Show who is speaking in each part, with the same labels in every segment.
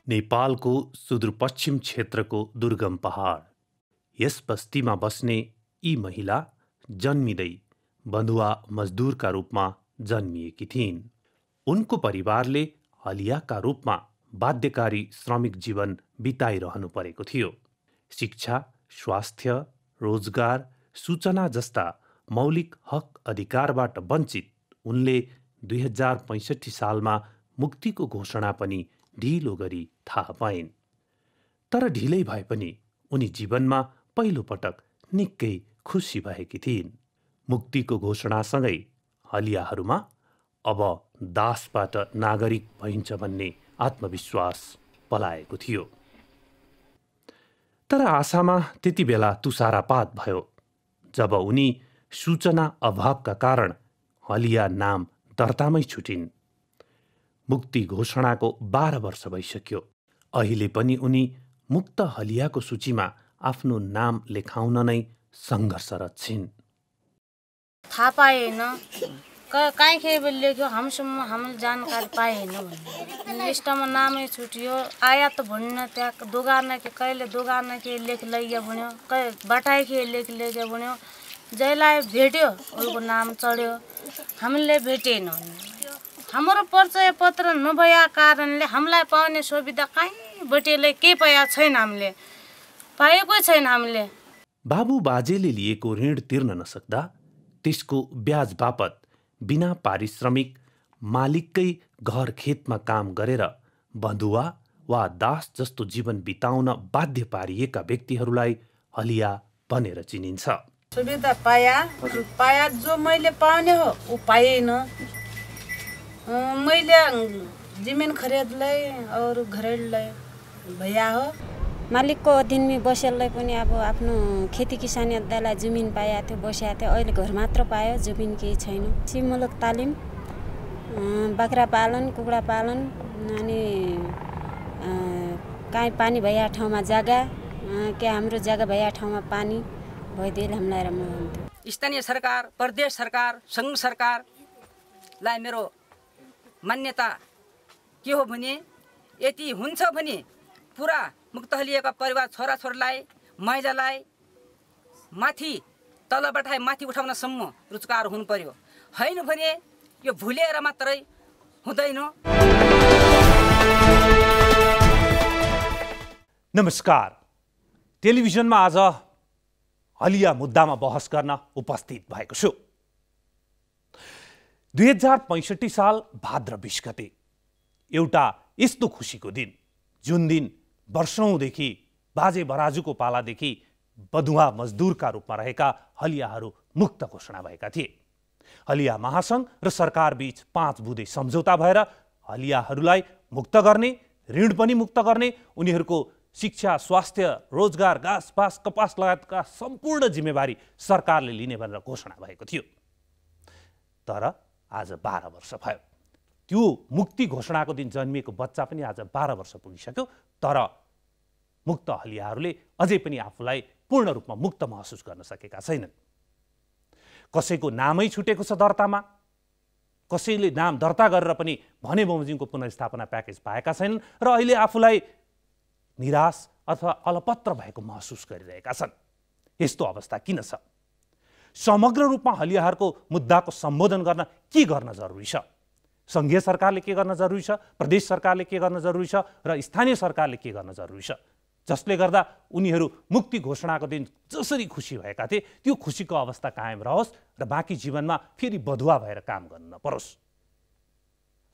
Speaker 1: नेपालको सुदूरपश्चिम क्षेत्रको दुर्गम पहाड। यस बस्तीमा बस्ने यी महिला जन्मिँदै बन्धुवा मजदुरका रूपमा जन्मिएकी थिइन्। उनको परिवारले हलियाका रूपमा बाध्यकारी श्रमिक जीवन बिताइरहनु परेको थियो। शिक्षा, स्वास्थ्य, रोजगार, सूचना जस्ता मौलिक हक अधिकारबाट वञ्चित उनले 2065 सालमा मुक्तिको घोषणा पनि ढिलो गरी थाहा पाइन्। तर ढिलै भए पनि उनी जीवनमा पहिलो पटक निकै खुसी भएकी थिइन्। मुक्तिको घोषणासँगै हलियाहरूमा अब दासबाट नागरिक भइन्छ भन्ने आत्मविश्वास पलाएको थियो। तर आशामा त्यति बेला तुषारापात भयो जब उनी सूचना अभावका कारण हलिया नाम दर्तामै छुटिन्। मुक्ति घोषणाको 12 वर्ष भइसक्यो। अहिले पनि उनी मुक्त हलियाको सूचीमा आफ्नो नाम लेखाउन नै सङ्घर्षरत छिन्।
Speaker 2: थाहा पाएन कहीँ केही लेख्यो, हामीसम्म हामीले जानकारी पाएन भन्ने लिस्टमा नामै छुट्यो। आया त भन्नु त्यहाँ दोगार्न के कहिले दोगार्न के लेख लैया भन्यो, कहिले बटाइ के लेख लैया भन्यो। जसलाई भेट्यो उसको नाम चढ्यो, हामीले भेटेन। हाम्रो परिचय पत्र नभया कारणले हामीलाई पाउने सुविधा कहीँ बटेले के पाया छैन, हामीले पाएकै छैन। हामीले
Speaker 1: बाबु बाजेले लिएको ऋण तिर्न नसक्दा त्यसको ब्याज बापत बिना पारिश्रमिक मालिककै घर खेतमा काम गरेर बन्धुवा वा दास जस्तो जीवन बिताउन बाध्य पारिएका व्यक्तिहरूलाई हलिया भनेर चिनिन्छ।
Speaker 2: सुविधा पाया जो मैले पाउने हो ऊ पाएन। मैले जमिन खरिदलाई और घरेडलाई भया हो।
Speaker 3: मालिकको अधीनमा बसेलाई पनि अब आफ्नो खेती किसानी अड्डालाई जमिन पाएको थियो, बसेको थियो। अहिले घर मात्र पायो, जमिन केही छैन। सिपमूलक तालिम, बाख्रा पालन, कुखुरा पालन, अनि कहीँ पानी भएका ठाउँमा जग्गा, के हाम्रो जग्गा भएका ठाउँमा पानी भइदिए हामीलाई राम्रो हुन्थ्यो।
Speaker 4: स्थानीय सरकार, प्रदेश सरकार, सङ्घ सरकारलाई मेरो मान्यता के हो भने यति हुन्छ भने पुरा मुक्त हलियाका परिवार छोराछोरीलाई, महिलालाई माथि तलबाट माथि उठाउनसम्म रोजगार हुनु पर्यो। होइन भने यो भुलेर मात्रै हुँदैन।
Speaker 1: नमस्कार। टेलिभिजनमा आज हलिया मुद्दामा बहस गर्न उपस्थित भएको छु। 2065 साल भाद्र 20 गते एउटा यस्तो खुसीको दिन, जुन दिन वर्षौंदेखि बाजे बराजुको पालादेखि बधुवा मजदुरका रूपमा रहेका हलियाहरू मुक्त घोषणा भएका थिए। हलिया महासंघ र सरकार बीच 5 बुँदे सम्झौता भएर हलियाहरूलाई मुक्त गर्ने, ऋण पनि मुक्त गर्ने, उनीहरूको शिक्षा, स्वास्थ्य, रोजगार, घाँस पास, कपास लगायतका सम्पूर्ण जिम्मेवारी सरकारले लिने भनेर घोषणा भएको थियो। तर आज 12 वर्ष भयो। त्यो मुक्ति घोषणाको दिन जन्मिएको बच्चा पनि आज 12 वर्ष पुगिसक्यो। तर मुक्त हलियाहरूले अझै पनि आफूलाई पूर्ण रूपमा मुक्त महसुस गर्न सकेका छैनन्। कसैको नामै छुटेको छ दर्तामा, कसैले नाम दर्ता गरेर पनि भने बमोजिमको पुनर्स्थापना प्याकेज पाएका छैनन् र अहिले आफूलाई निराश अथवा अलपत्र भएको महसुस गरिरहेका छन्। यस्तो अवस्था किन छ? समग्र रूपमा हलियाहरूको मुद्दाको सम्बोधन गर्न के गर्न जरुरी छ? संघीय सरकारले के गर्न जरुरी छ? प्रदेश सरकारले के गर्न जरुरी छ? र स्थानीय सरकारले के गर्न जरुरी छ? जसले गर्दा उनीहरू मुक्ति घोषणाको दिन जसरी खुसी भएका थिए त्यो खुसीको अवस्था कायम रहोस् र बाँकी जीवनमा फेरि बधुवा भएर काम गर्न नपरोस्।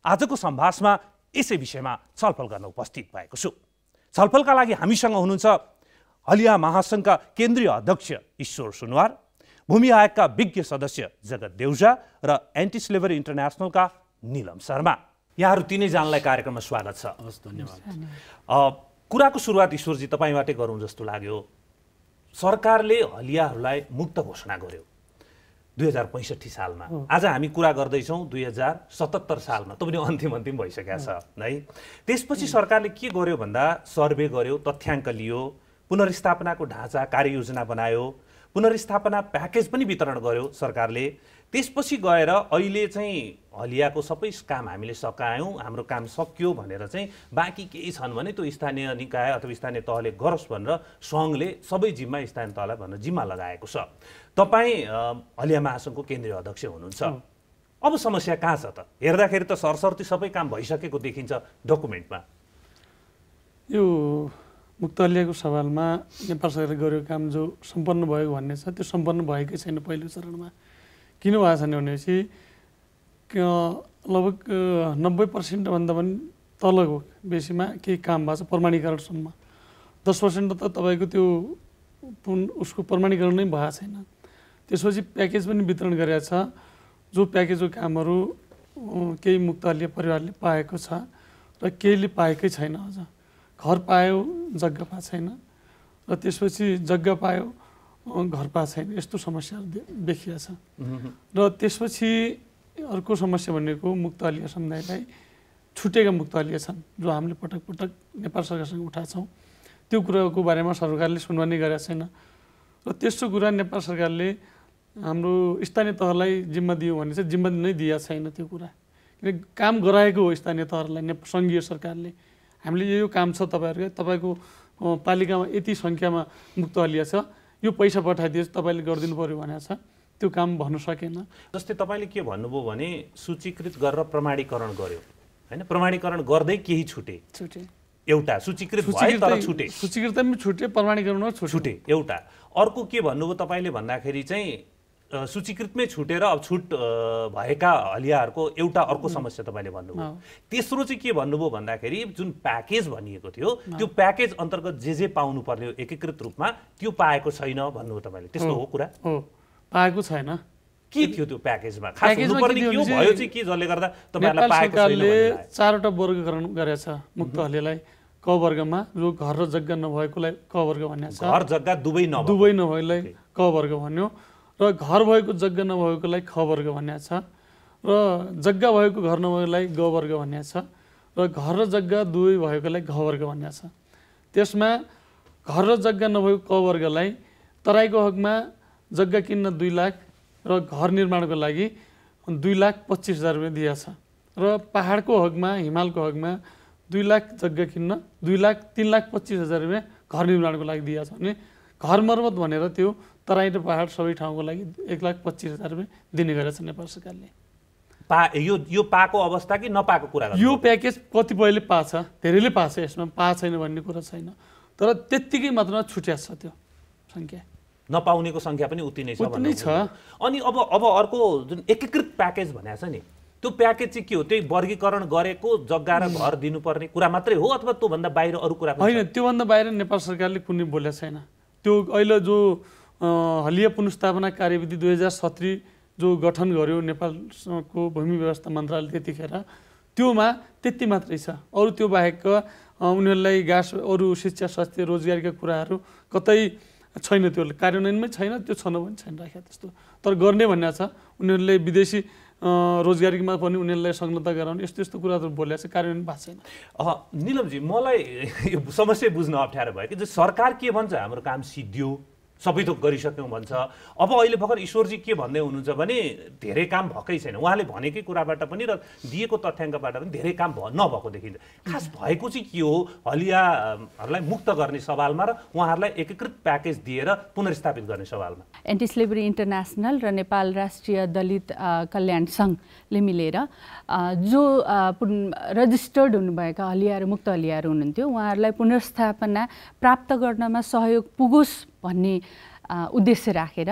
Speaker 1: आजको सम्भाषणमा यसै विषयमा छलफल गर्न उपस्थित भएको छु। छलफलका लागि हामीसँग हुनुहुन्छ हलिया महासंघका केन्द्रीय अध्यक्ष ईश्वर सुनवार, भूमि आयोगका विज्ञ सदस्य जगत देउजा र एन्टी स्लेभरी इन्टरनेसनलका नीलम शर्मा। यहाँहरू तीनैजनालाई कार्यक्रममा स्वागत छ। धन्यवाद। कुराको सुरुवात ईश्वरजी तपाईँबाटै गरौँ जस्तो लाग्यो। सरकारले हलियाहरूलाई मुक्त घोषणा गर्यो 2065 सालमा। आज हामी कुरा गर्दैछौँ 2077 सालमा, त पनि अन्तिम भइसकेको छ है। त्यसपछि सरकारले के गर्यो भन्दा सर्वे गर्यो, तथ्याङ्क लियो, पुनर्स्थापनाको ढाँचा कार्ययोजना बनायो, पुनर्स्थापना प्याकेज पनि वितरण गर्यो सरकारले। त्यसपछि गएर अहिले चाहिँ हलियाको सबै काम हामीले सकायौँ, हाम्रो काम सकियो भनेर चाहिँ बाँकी केही छन् भने त्यो स्थानीय निकाय अथवा स्थानीय तहले गरोस् भनेर सङ्घले सबै जिम्मा स्थानीय तहलाई भनेर जिम्मा लगाएको छ। तपाईँ हलिया महासङ्घको केन्द्रीय अध्यक्ष हुनुहुन्छ। अब समस्या कहाँ छ त? हेर्दाखेरि त सरसर्ती सबै काम भइसकेको देखिन्छ डकुमेन्टमा।
Speaker 5: यो मुक्त हलियाको सवालमा नेपाल सरकारले गरेको काम जो सम्पन्न भएको भन्ने छ त्यो सम्पन्न भएकै छैन पहिलो चरणमा। किन भएको छैन भनेपछि लगभग 90% भन्दा पनि तलको बेसीमा केही काम भएको छ प्रमाणीकरणसम्म। 10% त तपाईँको त्यो उसको प्रमाणीकरण नै भएको छैन। त्यसपछि प्याकेज पनि वितरण गरेको छ। जो प्याकेजको कामहरू केही मुक्त हलिया परिवारले पाएको छ र केहीले पाएकै छैन। अझ घर पायो जग्गा पाएको छैन र त्यसपछि जग्गा पायो घर पाएको छैन, यस्तो समस्याहरू देखिएको छ। र त्यसपछि अर्को समस्या भनेको मुक्त हलिया समुदायलाई छुटेका मुक्त हलिया छन् जो हामीले पटक पटक नेपाल सरकारसँग उठाएको छौँ। त्यो कुराको बारेमा सरकारले सुनवाई गरेको छैन र त्यस्तो कुरा नेपाल सरकारले हाम्रो स्थानीय तहलाई जिम्मा दियो भने चाहिँ जिम्मा नै दिएको छैन। त्यो कुरा किन काम गराएको हो स्थानीय तहलाई सङ्घीय सरकारले। हामीले यो काम छ तपाईँको पालिकामा यति सङ्ख्यामा मुक्त हलिया छ, यो पैसा पठाइदियोस् तपाईँले गरिदिनु पर्यो भनेको छ। त्यो काम भन्नु सकेन।
Speaker 1: जस्तै तपाईँले के भन्नुभयो भने सूचीकृत गरेर प्रमाणीकरण गर्यो हैन, प्रमाणीकरण गर्दै केही छुटे एउटा सूचीकृत भए तर छुटे,
Speaker 5: सूचीकृत पनि छुटे, प्रमाणीकरण छुटे
Speaker 1: एउटा। अर्को के भन्नुभयो तपाईँले भन्दाखेरि चाहिँ सूचीकृतमै छुटेर अब छुट भएका हलियाहरूको एउटा अर्को समस्या तपाईँले भन्नुभयो। तेस्रो चाहिँ के भन्नुभयो भन्दाखेरि जुन प्याकेज भनिएको थियो त्यो प्याकेज अन्तर्गत जे पाउनु पर्ने एकीकृत रूपमा त्यो पाएको छैन भन्नुभयो तपाईँले। त्यस्तो हो कुरा?
Speaker 5: हो, पाएको छैन।
Speaker 1: के थियो त्यो प्याकेजमा? खास हुनुपर्ने के हो भयो चाहिँ के जसले गर्दा तपाईँलाई पाएको छैन?
Speaker 5: सरकारले 4वटा वर्गीकरण गरेको छ मुक्त हलियालाई। क वर्गमा जो घर र जग्गा नभएकोलाई क वर्ग भन्ने छ।
Speaker 1: घर जग्गा दुवै
Speaker 5: नभएकोलाई क वर्ग भन्यो र घर भएको जग्गा नभएकोलाई ख वर्ग भन्ने छ र जग्गा भएको घर नभएकोलाई ग वर्ग भन्ने छ र घर र जग्गा दुवै भएकोलाई घ वर्ग भन्ने छ। त्यसमा घर र जग्गा नभएको क वर्गलाई तराईको हकमा जग्गा किन्न 2 लाख र घर निर्माणको लागि 2,25,000 रुपियाँ दिएको छ र पहाडको हकमा हिमालको हकमा 2 लाख जग्गा किन्न 3,25,000 रुपियाँ घर निर्माणको लागि दिएको छ भने घर मर्मत भनेर त्यो तराई र पहाड सबै ठाउँको लागि 1,25,000 रुपियाँ दिने गरेछ नेपाल सरकारले।
Speaker 1: यो पाएको अवस्था कि नपाएको कुरा?
Speaker 5: यो प्याकेज कतिपयले पाछ, धेरैले पाछ, यसमा पाएको छैन भन्ने कुरा छैन। तर त्यत्तिकै मात्रमा छुट्या छ त्यो सङ्ख्या।
Speaker 1: नपाउनेको सङ्ख्या पनि उति नै छ। अनि अब अर्को जुन एकीकृत प्याकेज भनेको छ नि त्यो प्याकेज चाहिँ के हो? त्यही वर्गीकरण गरेको जग्गा र घर दिनुपर्ने कुरा मात्रै हो अथवा त्योभन्दा बाहिर अरू कुरा?
Speaker 5: होइन, त्योभन्दा बाहिर नेपाल सरकारले कुनै बोलेको छैन। त्यो अहिले जो हलिया पुनर्स्थापना कार्यविधि 2017 जो गठन गर्यो नेपालको भूमि व्यवस्था मन्त्रालय त्यतिखेर, त्योमा त्यति मात्रै छ। अरू त्यो बाहेक उनीहरूलाई घाँस अरू शिक्षा स्वास्थ्य रोजगारीका कुराहरू कतै छैन, त्यो कार्यान्वयनमै छैन, त्यो छन पनि छैन राखेको त्यस्तो। तर गर्ने भन्ने छ उनीहरूले विदेशी रोजगारीमा पनि उनीहरूलाई संलग्नता गराउने यस्तो यस्तो कुराहरू बोलेको छ, कार्यान्वयन भएको छैन।
Speaker 1: निलमजी, मलाई यो समस्या बुझ्न अप्ठ्यारो भयो कि सरकार के भन्छ हाम्रो काम सिद्धियो सबै थोक गरिसक्यौँ भन्छ। अब अहिले भर्खर ईश्वरजी के भन्दै हुनुहुन्छ भने धेरै काम भएकै छैन। उहाँले भनेकै कुराबाट पनि र दिएको तथ्याङ्कबाट पनि धेरै काम नभएको देखिन्छ। खास भएको चाहिँ के हो? हलियाहरूलाई मुक्त गर्ने सवालमा र उहाँहरूलाई एकीकृत प्याकेज दिएर पुनर्स्थापित गर्ने सवालमा?
Speaker 6: एन्टी स्लेभरी इन्टरनेसनल र नेपाल राष्ट्रिय दलित कल्याण सङ्घले मिलेर जो रजिस्टर्ड हुनुभएका हलियाहरू मुक्त हलियाहरू हुनुहुन्थ्यो उहाँहरूलाई पुनर्स्थापना प्राप्त गर्नमा सहयोग पुगोस् भन्ने उद्देश्य राखेर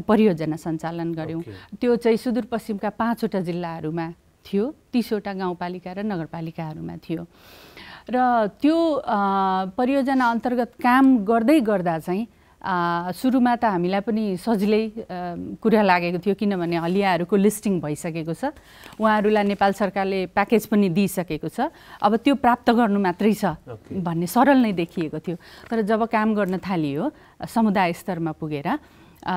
Speaker 6: परियोजना सञ्चालन गऱ्यौँ। त्यो चाहिँ सुदूरपश्चिमका 5वटा जिल्लाहरूमा थियो, 30वटा गाउँपालिका र नगरपालिकाहरूमा थियो। र त्यो परियोजना अन्तर्गत काम गर्दै गर्दा चाहिँ सुरुमा त हामीलाई पनि सजिलै कुरा लागेको थियो, किनभने हलियाहरूको लिस्टिङ भइसकेको छ, उहाँहरूलाई नेपाल सरकारले प्याकेज पनि दिइसकेको छ, अब त्यो प्राप्त गर्नु मात्रै छ भन्ने सरल नै देखिएको थियो। तर जब काम गर्न थालियो समुदाय स्तरमा पुगेर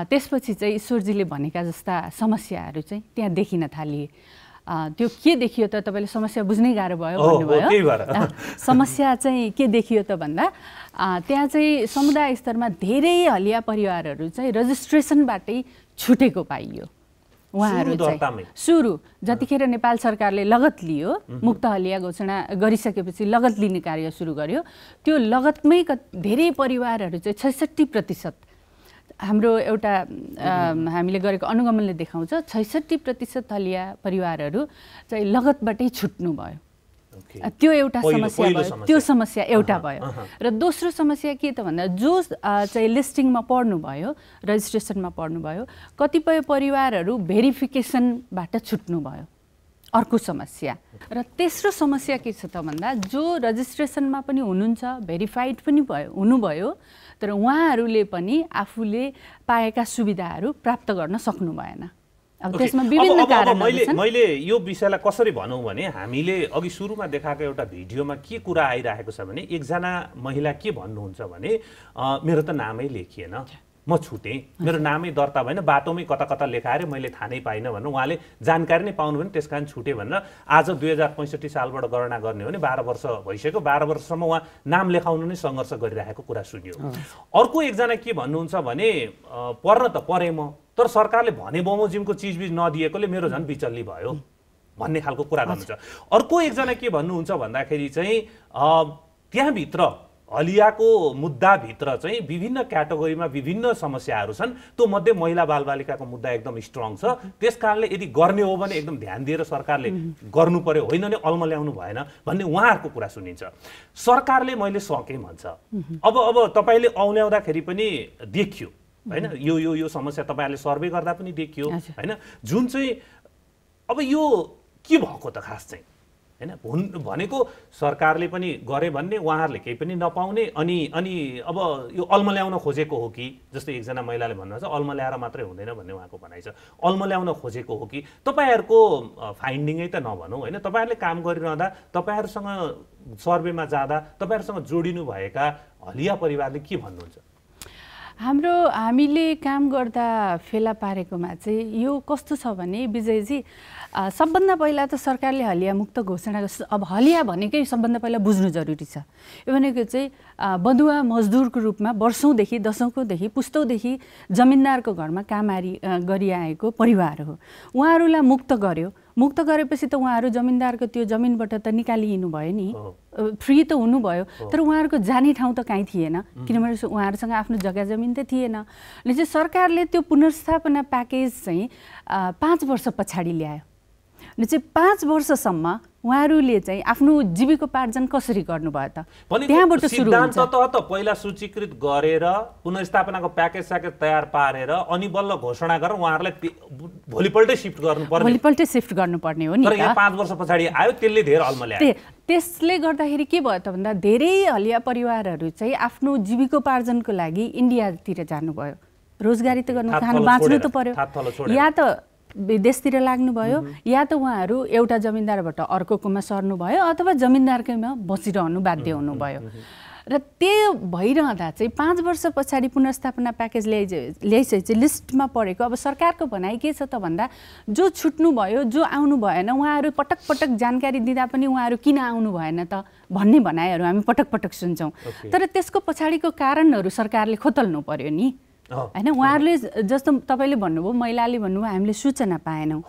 Speaker 6: त्यसपछि चाहिँ ईश्वरजीले भनेका जस्ता समस्याहरू चाहिँ त्यहाँ देखिन थालिए। त्यो के देखियो त? तपाईँले समस्या बुझ्नै गाह्रो भयो भन्नुभयो। समस्या चाहिँ के देखियो त भन्दा त्यहाँ चाहिँ समुदाय स्तरमा धेरै हलिया परिवारहरू चाहिँ रजिस्ट्रेसनबाटै छुटेको पाइयो। उहाँहरू चाहिँ सुरु जतिखेर नेपाल सरकारले लगत लियो मुक्त हलिया घोषणा गरिसकेपछि लगत लिने कार्य सुरु गर्यो त्यो लगतमै धेरै परिवारहरू चाहिँ 66% हाम्रो एउटा हामीले गरेको अनुगमनले देखाउँछ 66% हलिया परिवारहरू चाहिँ लगतबाटै छुट्नु भयो। त्यो एउटा समस्या भयो, त्यो समस्या एउटा भयो। र दोस्रो समस्या के त भन्दा जो चाहिँ लिस्टिङमा पढ्नुभयो, रजिस्ट्रेसनमा पढ्नुभयो, कतिपय परिवारहरू भेरिफिकेसनबाट छुट्नुभयो, अर्को समस्या। र तेस्रो समस्या के छ त भन्दा जो रजिस्ट्रेसनमा पनि हुनुहुन्छ, भेरिफाइड पनि हुनुभयो, तर उहाँहरूले पनि आफूले पाएका सुविधाहरू प्राप्त गर्न सक्नु भएन। अब त्यसमा विभिन्न कारणहरू छन्।
Speaker 1: मैले यो विषयलाई कसरी भनौँ भने हामीले अघि सुरुमा देखाएको एउटा भिडियोमा के कुरा आइरहेको छ भने एकजना महिला के भन्नुहुन्छ भने मेरो त नामै लेखिएन, म छुटेँ, मेरो नामै दर्ता भएन, बाटोमै कता कता लेखाएर मैले थाहा नै पाइनँ भनेर उहाँले जानकारी नै पाउनु भने त्यस कारण छुटेँ भनेर आज 2065 सालबाट गणना गर्ने हो भने 12 वर्ष भइसक्यो। 12 वर्षसम्म उहाँ नाम लेखाउनु नै सङ्घर्ष गरिरहेको कुरा सुनियो। अर्को एकजना के भन्नुहुन्छ भने पर्न त परेँ म, तर सरकारले भने बमोजिमको चिजबिज नदिएकोले मेरो झन् बिचल्ली भयो भन्ने खालको कुरा गर्नुहुन्छ। अर्को एकजना के भन्नुहुन्छ भन्दाखेरि चाहिँ त्यहाँभित्र हलियाको मुद्दाभित्र चाहिँ विभिन्न क्याटेगोरीमा विभिन्न समस्याहरू छन्, त्यो मध्ये महिला बालबालिकाको मुद्दा एकदम स्ट्रङ छ। त्यस कारणले यदि गर्ने हो भने एकदम ध्यान दिएर सरकारले गर्नु पर्यो, होइन भने अल्मल्याउनु भएन भन्ने उहाँहरूको कुरा सुनिन्छ। सरकारले मैले सकेँ भन्छ। अब तपाईँले औल्याउँदाखेरि पनि देखियो हैन, यो समस्या तपाईहरुले सर्वे गर्दा पनि देखियो हैन, जुन चाहिँ अब यो के भएको त खास चाहिँ हैन भनेको सरकारले पनि गरे भन्ने उहाँहरुले केही पनि नपाउने अनि अब यो अल्मल्याउन खोजेको हो कि, जस्तै एकजना महिलाले भन्नुहुन्छ अल्मल्याएर मात्रै हुँदैन भन्ने उहाँको भनाइ छ, अल्मल्याउन खोजेको हो कि तपाईहरुको फाइन्डिङै त नभनौं हैन, तपाईहरुले काम गरिरहँदा तपाईहरुसँग सर्वेमा जाँदा तपाईहरुसँग जोडिनु भएका हलिया परिवारले के भन्नुहुन्छ?
Speaker 6: हामीले काम गर्दा फेला पारेकोमा चाहिँ यो कस्तो छ भने विजयजी, सबभन्दा पहिला त सरकारले हलिया मुक्त घोषणा, अब हलिया भनेकै सबभन्दा पहिला बुझ्नु जरुरी छ। यो भनेको चाहिँ बधुवा मजदुरको रूपमा वर्षौंदेखि दशकौंदेखि पुस्तौंदेखि जमिनदारको घरमा काम गरिआएको परिवार हो। उहाँहरूलाई मुक्त गर्यो, मुक्त गरेपछि त उहाँहरू जमिनदारको त्यो जमिनबाट त निकालिनु भयो नि, फ्री त हुनुभयो, तर उहाँहरूको जाने ठाउँ त कहीँ थिएन, किनभने उहाँहरूसँग आफ्नो जग्गा जमिन त थिएन। अनि चाहिँ सरकारले त्यो पुनर्स्थापना प्याकेज चाहिँ 5 वर्ष पछाडि ल्यायो। अनि चाहिँ 5 वर्षसम्म उहाँहरूले चाहिँ आफ्नो जीविकोपार्जन कसरी गर्नुभयो त, त्यहाँबाट सुरु हुन्छ।
Speaker 1: सिद्धान्त त पहिला सूचीकृत गरेर पुनर्स्थापनाको प्याकेज तयार पारेर अनि बल्ल घोषणा गरेर उहाँहरूलाई भोलिपल्टै शिफ्ट गर्नुपर्ने,
Speaker 6: भोलिपल्टै शिफ्ट गर्नुपर्ने हो नि।
Speaker 1: तर यहाँ 5 वर्ष पछाडि आयो, त्यसले धेरै अल्मल्यायो।
Speaker 6: त्यसले गर्दाखेरि के भयो त भन्दा धेरै हलिया परिवारहरू चाहिँ आफ्नो जीविकोपार्जनको लागि इन्डियातिर जानुभयो, रोजगारी त गर्नु, खानु बाँच्नु त पर्यो, या त विदेशतिर लाग्नुभयो, या त उहाँहरू एउटा जमिनदारबाट अर्कोकोमा सर्नुभयो अथवा जमिनदारकैमा बसिरहनु बाध्य हुनुभयो। र त्यो भइरहँदा चाहिँ 5 वर्ष पछाडि पुनर्स्थापना प्याकेज ल्याइसकेपछि लिस्टमा परेको अब सरकारको भनाइ के छ त भन्दा जो छुट्नु भयो, जो आउनु भएन, उहाँहरू पटक पटक जानकारी दिँदा पनि उहाँहरू किन आउनु भएन त भन्ने भनाइहरू हामी पटक पटक सुन्छौँ। तर त्यसको पछाडिको कारणहरू सरकारले खोतल्नु पर्यो नि हैन। उहाँहरूले जस्तो तपाईले भन्नुभयो, महिलाले भन्नुभयो हामीले सूचना पाएनौँ,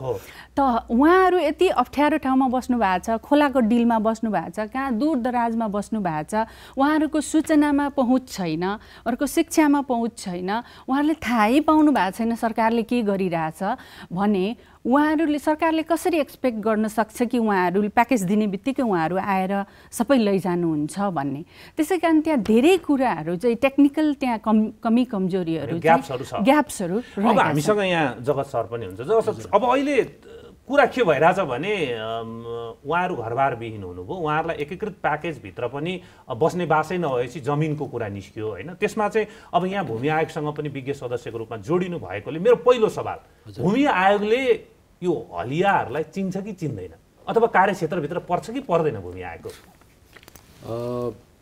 Speaker 6: त उहाँहरू यति अप्ठ्यारो ठाउँमा बस्नु भएको छ, खोलाको डिलमा बस्नु भएको छ, कहाँ दूर दराजमा बस्नु भएको छ, उहाँहरूको सूचनामा पहुँच छैन, उहाँहरूको शिक्षामा पहुँच छैन, उहाँहरूले थाहै पाउनु भएको छैन सरकारले के गरिरहेछ भने उहाँहरूले सरकारले कसरी एक्सपेक्ट गर्न सक्छ कि उहाँहरूले प्याकेज दिने बित्तिकै उहाँहरू आएर सबै लैजानुहुन्छ भन्ने। त्यसै कारण त्यहाँ धेरै कुराहरू चाहिँ टेक्निकल त्यहाँ कमी कमजोरीहरू, ग्याप्सहरू।
Speaker 1: अब हामीसँग यहाँ जगत सर पनि हुन्छ। जगत सर, अब अहिले कुरा के भइरहेछ भने उहाँहरू घरबार विहीन हुनुभयो, उहाँहरूलाई एकीकृत प्याकेजभित्र पनि बस्ने बासै नभएपछि जमिनको कुरा निस्कियो होइन। त्यसमा चाहिँ अब यहाँ भूमि आयोगसँग पनि विज्ञ सदस्यको रूपमा जोडिनु भएकोले मेरो पहिलो सवाल, भूमि आयोगले यो हलियाहरूलाई चिन्छ कि चिन्दैन, अथवा कार्यक्षेत्रभित्र पर्छ कि पर्दैन भूमि आयोगको?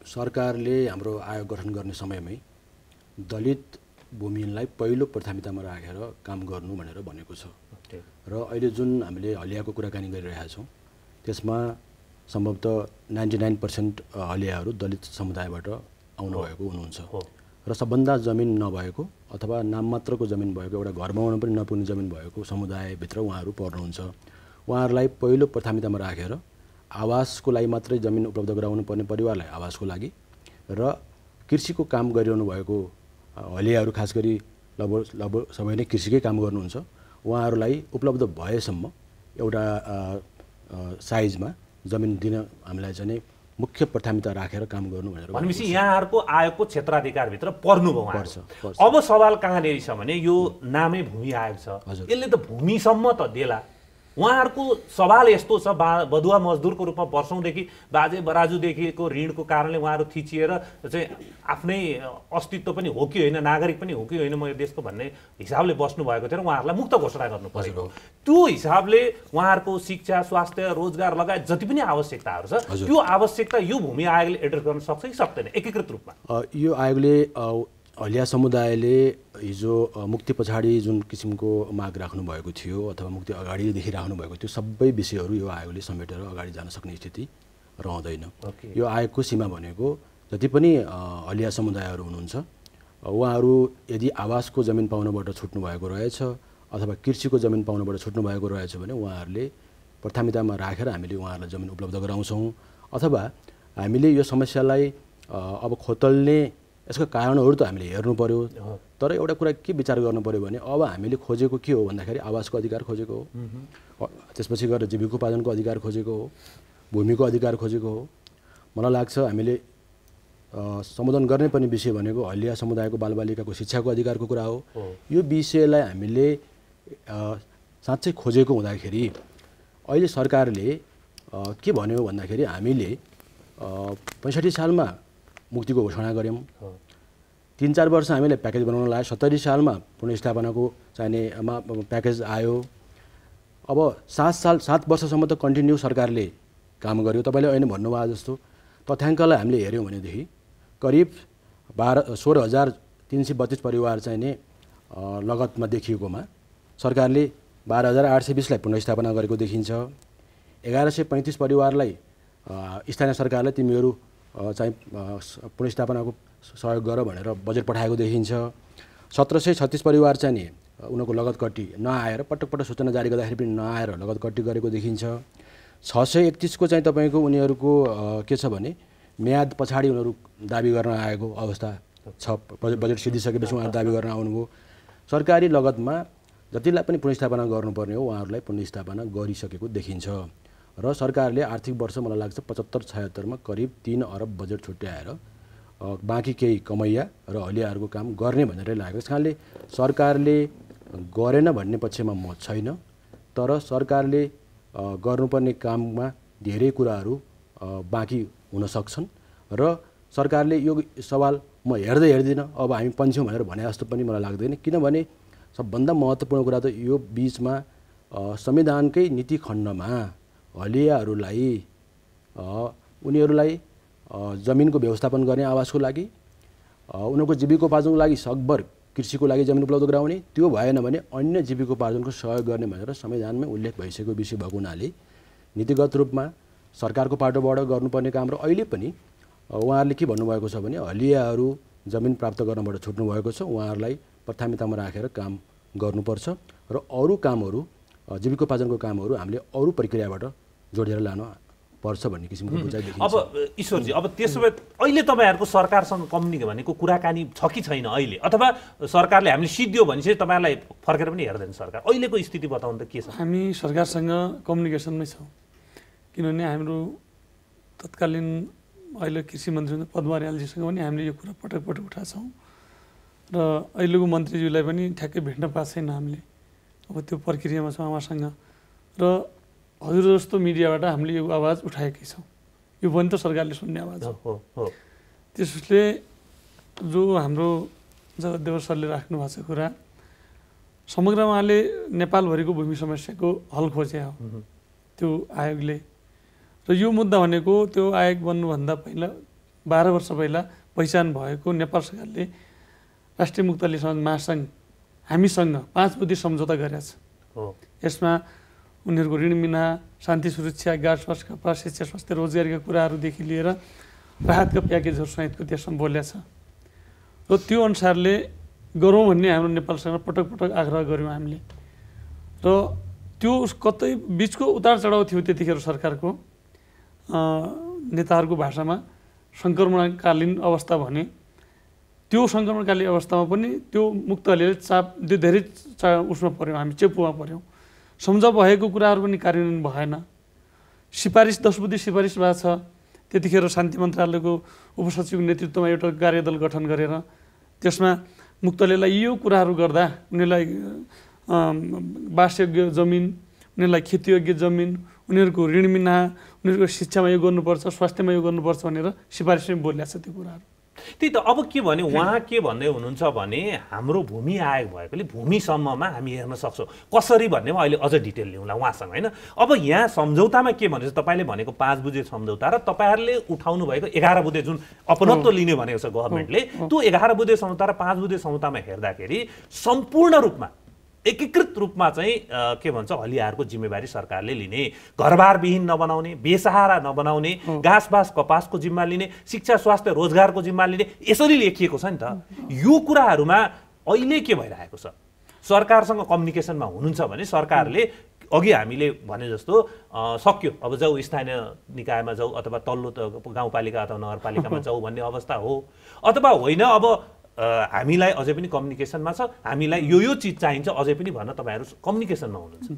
Speaker 7: सरकारले हाम्रो आयोग गठन गर्ने समयमै दलित भूमिहीनलाई पहिलो प्राथमिकतामा राखेर काम गर्नु भनेर भनेको छ। र अहिले जुन हामीले हलियाको कुराकानी गरिरहेका छौँ त्यसमा सम्भवतः 99% हलियाहरू दलित समुदायबाट आउनुभएको हुनुहुन्छ। र सबभन्दा जमिन नभएको अथवा नाममात्रको जमिन भएको एउटा घर बनाउन पनि नपुग्ने जमिन भएको समुदायभित्र उहाँहरू पर्नुहुन्छ। उहाँहरूलाई पहिलो प्राथमिकतामा राखेर आवासको लागि मात्रै जमिन उपलब्ध गराउनु पर्ने परिवारलाई आवासको लागि र कृषिको काम गरिरहनु भएको हलियाहरू खास गरी लगभग सबै नै कृषिकै काम गर्नुहुन्छ, उहाँहरूलाई उपलब्ध भएसम्म एउटा साइजमा जमिन दिन हामीलाई चाहिँ मुख्य प्राथमिकता राखेर काम गर्नु
Speaker 1: भनेपछि यहाँहरूको आयोगको क्षेत्राधिकारभित्र पर्नुभयो उहाँहरू। अब सवाल कहाँनिर छ भने यो नामै भूमि आयोग छ, यसले त भूमिसम्म त देला। उहाँहरूको सवाल यस्तो छ, बधुवा मजदुरको रूपमा वर्षौँदेखि बाजे बराजुदेखिको ऋणको कारणले उहाँहरू थिचिएर चाहिँ आफ्नै अस्तित्व पनि हो कि होइन, नागरिक पनि हो कि होइन म यो देशको भन्ने हिसाबले बस्नुभएको थियो र उहाँहरूलाई मुक्त घोषणा गर्नु परेको। त्यो हिसाबले उहाँहरूको शिक्षा, स्वास्थ्य, रोजगार लगायत जति पनि आवश्यकताहरू छ त्यो आवश्यकता यो भूमि आयोगले एड्रेस गर्न सक्छ कि सक्दैन एकीकृत रूपमा?
Speaker 7: यो आयोगले हलिया समुदायले हिजो मुक्ति पछाडि जुन किसिमको माग राख्नु भएको थियो अथवा मुक्ति अगाडिदेखि राख्नु भएको थियो सबै विषयहरू यो आयोगले समेटेर अगाडि जान सक्ने स्थिति रहँदैन। यो आयोगको सीमा भनेको जति पनि हलिया समुदायहरू हुनुहुन्छ उहाँहरू यदि आवासको जमिन पाउनबाट छुट्नु भएको रहेछ अथवा कृषिको जमिन पाउनबाट छुट्नु भएको रहेछ भने उहाँहरूले प्राथमिकतामा राखेर हामीले उहाँहरूलाई जमिन उपलब्ध गराउँछौँ। अथवा हामीले यो समस्यालाई अब खोतल्ने यसको कारणहरू त हामीले हेर्नु पर्यो, तर एउटा कुरा के विचार गर्नु पर्यो भने अब हामीले खोजेको के हो भन्दाखेरि आवासको अधिकार खोजेको हो, त्यसपछि गएर जीविकोपार्जनको अधिकार खोजेको हो, भूमिको अधिकार खोजेको हो। मलाई लाग्छ हामीले सम्बोधन गर्ने पनि विषय भनेको हलिया समुदायको बालबालिकाको शिक्षाको अधिकारको कुरा हो। यो विषयलाई हामीले साँच्चै खोजेको हुँदाखेरि अहिले सरकारले के भन्यो भन्दाखेरि हामीले 65 सालमा मुक्तिको घोषणा गऱ्यौँ, 3-4 वर्ष हामीले प्याकेज बनाउन लाग्यो, 70 सालमा पुनर्स्थापनाको चाहिने प्याकेज आयो। अब 7 वर्षसम्म त कन्टिन्यू सरकारले काम गर्यो। तपाईँले अहिले भन्नुभयो जस्तो तथ्याङ्कलाई हामीले हेऱ्यौँ भनेदेखि करिब 16,332 परिवार चाहिने लगतमा देखिएकोमा सरकारले 12,820लाई पुनर्स्थापना गरेको देखिन्छ। 1,135 परिवारलाई स्थानीय सरकारले तिमीहरू चाहिँ पुनर्स्थापनाको सहयोग गर भनेर बजेट पठाएको देखिन्छ। 1,736 परिवार चाहिँ नि उनीहरूको लगत कट्टी नआएर पटक पटक सूचना जारी गर्दाखेरि पनि नआएर लगत कट्टी गरेको देखिन्छ। 631 को चाहिँ तपाईँको उनीहरूको के छ भने म्याद पछाडि उनीहरू दाबी गर्न आएको अवस्था छ। बजेट सिद्धिसकेपछि उहाँहरू दाबी गर्न आउनुभयो। सरकारी लगतमा जतिलाई पनि पुनर्स्थापना गर्नुपर्ने हो उहाँहरूलाई पुनर्स्थापना गरिसकेको देखिन्छ र सरकारले आर्थिक वर्ष मलाई लाग्छ 75-76 मा करिब 3 अरब बजेट छुट्याएर बाँकी केही कमैया र हलियाहरूको काम गर्ने भनेर लागेको। त्यस कारणले सरकारले गरेन भन्ने पक्षमा म छैन, तर सरकारले गर्नुपर्ने काममा धेरै कुराहरू बाँकी हुन सक्छन् र सरकारले यो सवाल म हेर्दिनँ अब हामी पन्छौँ भनेर भने जस्तो पनि मलाई लाग्दैन। किनभने सबभन्दा महत्त्वपूर्ण कुरा त यो बिचमा संविधानकै नीति खण्डमा हलियाहरूलाई उनीहरूलाई जमिनको व्यवस्थापन गर्ने आवासको लागि उनीहरूको जीविकोपार्जनको लागि सकभर कृषिको लागि जमिन उपलब्ध गराउने, त्यो भएन भने अन्य जीविकोपार्जनको सहयोग गर्ने भनेर संविधानमै उल्लेख भइसकेको विषय भएको हुनाले नीतिगत रूपमा सरकारको पाटोबाट गर्नुपर्ने काम र अहिले पनि उहाँहरूले के भन्नुभएको छ भने हलियाहरू जमिन प्राप्त गर्नबाट छुट्नु भएको छ, उहाँहरूलाई प्राथमिकतामा राखेर काम गर्नुपर्छ र अरू कामहरू जीविकोपार्जनको कामहरू हामीले अरू प्रक्रियाबाट जोडेर लानु पर्छ भन्ने किसिमको बुझाइ देखिन्छ।
Speaker 1: अब ईश्वरजी, अब त्यसो भए अहिले तपाईँहरूको सरकारसँग कम्युनिकेट भनेको कुराकानी छ कि छैन अहिले, अथवा सरकारले हामीले सिद्धियो भने चाहिँ तपाईँहरूलाई फर्केर पनि हेर्दैन सरकार? अहिलेको स्थिति बताउनु त के छ?
Speaker 5: हामी सरकारसँग कम्युनिकेसनमै छौँ, किनभने हाम्रो तत्कालीन अहिले कृषि मन्त्री पद्मा अर्यालजीसँग पनि हामीले यो कुरा पटक पटक उठाएको छौँ र अहिलेको मन्त्रीज्यूलाई पनि ठ्याक्कै भेट्न पाएको छैन हामीले। अब त्यो प्रक्रियामा छौँ उहाँसँग र हजुर जस्तो मिडियाबाट हामीले यो आवाज उठाएकै छौँ। यो पनि त सरकारले सुन्ने आवाज हो। त्यसले जो हाम्रो जगदेव सरले राख्नु भएको छ कुरा समग्र उहाँले नेपालभरिको भूमि समस्याको हल खोजे हो त्यो आयोगले। र यो मुद्दा भनेको त्यो आयोग बन्नुभन्दा पहिला 12 वर्ष पहिला पहिचान भएको नेपाल सरकारले राष्ट्रिय मुक्तली समाज महासङ्घ हामीसँग 5 बुँदे सम्झौता गरेको छ। यसमा उनीहरूको ऋण बिना शान्ति सुरक्षा गाड स्वास्थ्य कपडा शिक्षा स्वास्थ्य रोजगारीका कुराहरूदेखि लिएर राहतका प्याकेजहरू सहितको त्यसमा बोलेको छ र त्यो अनुसारले गरौँ भन्ने हाम्रो नेपाल सरकार पटक पटक आग्रह गऱ्यौँ हामीले। र त्यो कतै बिचको उतार चढाउ थियो त्यतिखेर सरकारको नेताहरूको भाषामा सङ्क्रमणकालीन अवस्था भने। त्यो सङ्क्रमणकालीन अवस्थामा पनि त्यो मुक्त हलियाले त्यो धेरै उसमा पऱ्यौँ, हामी चेपुमा पऱ्यौँ। सम्झ भएको कुराहरू पनि कार्यान्वयन भएन। सिफारिस 10 बुँदे सिफारिस भएको छ। त्यतिखेर शान्ति मन्त्रालयको उपसचिवको नेतृत्वमा एउटा कार्यदल गठन गरेर त्यसमा मुक्तलेलाई यो कुराहरू गर्दा उनीहरूलाई वासयोग्य जमिन, उनीहरूलाई खेतीयोग्य जमिन, उनीहरूको ऋण मिना, उनीहरूको शिक्षामा यो गर्नुपर्छ, स्वास्थ्यमा यो गर्नुपर्छ भनेर सिफारिस पनि बोलिएको छ त्यो कुराहरू।
Speaker 1: त्यही त अब के भने उहाँ के भन्दै हुनुहुन्छ भने हाम्रो भूमि आयोग भएकोले भूमिसम्ममा हामी हेर्न सक्छौँ कसरी भन्नेमा अहिले अझ डिटेल लिउँला उहाँसँग होइन। अब यहाँ सम्झौतामा के भनेको छ तपाईँले भनेको 5 बुँदे सम्झौता र तपाईँहरूले उठाउनु भएको 11 बुँदे जुन अपनत्व लिने भनेको छ गभर्मेन्टले, त्यो 11 बुँदे सम्झौता र 5 बुँदे सम्झौतामा हेर्दाखेरि सम्पूर्ण रूपमा एकीकृत रूपमा चाहिँ के भन्छ हलियाहरूको जिम्मेवारी सरकारले लिने, घरबारविहीन नबनाउने, बेसहारा नबनाउने, घाँसबास कपासको जिम्मा लिने, शिक्षा स्वास्थ्य रोजगारको जिम्मा लिने, यसरी लेखिएको छ नि त। यो कुराहरूमा अहिले के भइरहेको छ? सरकारसँग कम्युनिकेसनमा हुनुहुन्छ भने सरकारले अघि हामीले भने जस्तो सक्यो अब जाऊ स्थानीय निकायमा जाऊ अथवा तल्लो गाउँपालिका अथवा नगरपालिकामा जाऊ भन्ने अवस्था हो, अथवा होइन अब हामीलाई अझै पनि कम्युनिकेसनमा छ, हामीलाई यो चिज चाहिन्छ अझै पनि भन्न तपाईँहरू कम्युनिकेसनमा हुनुहुन्छ।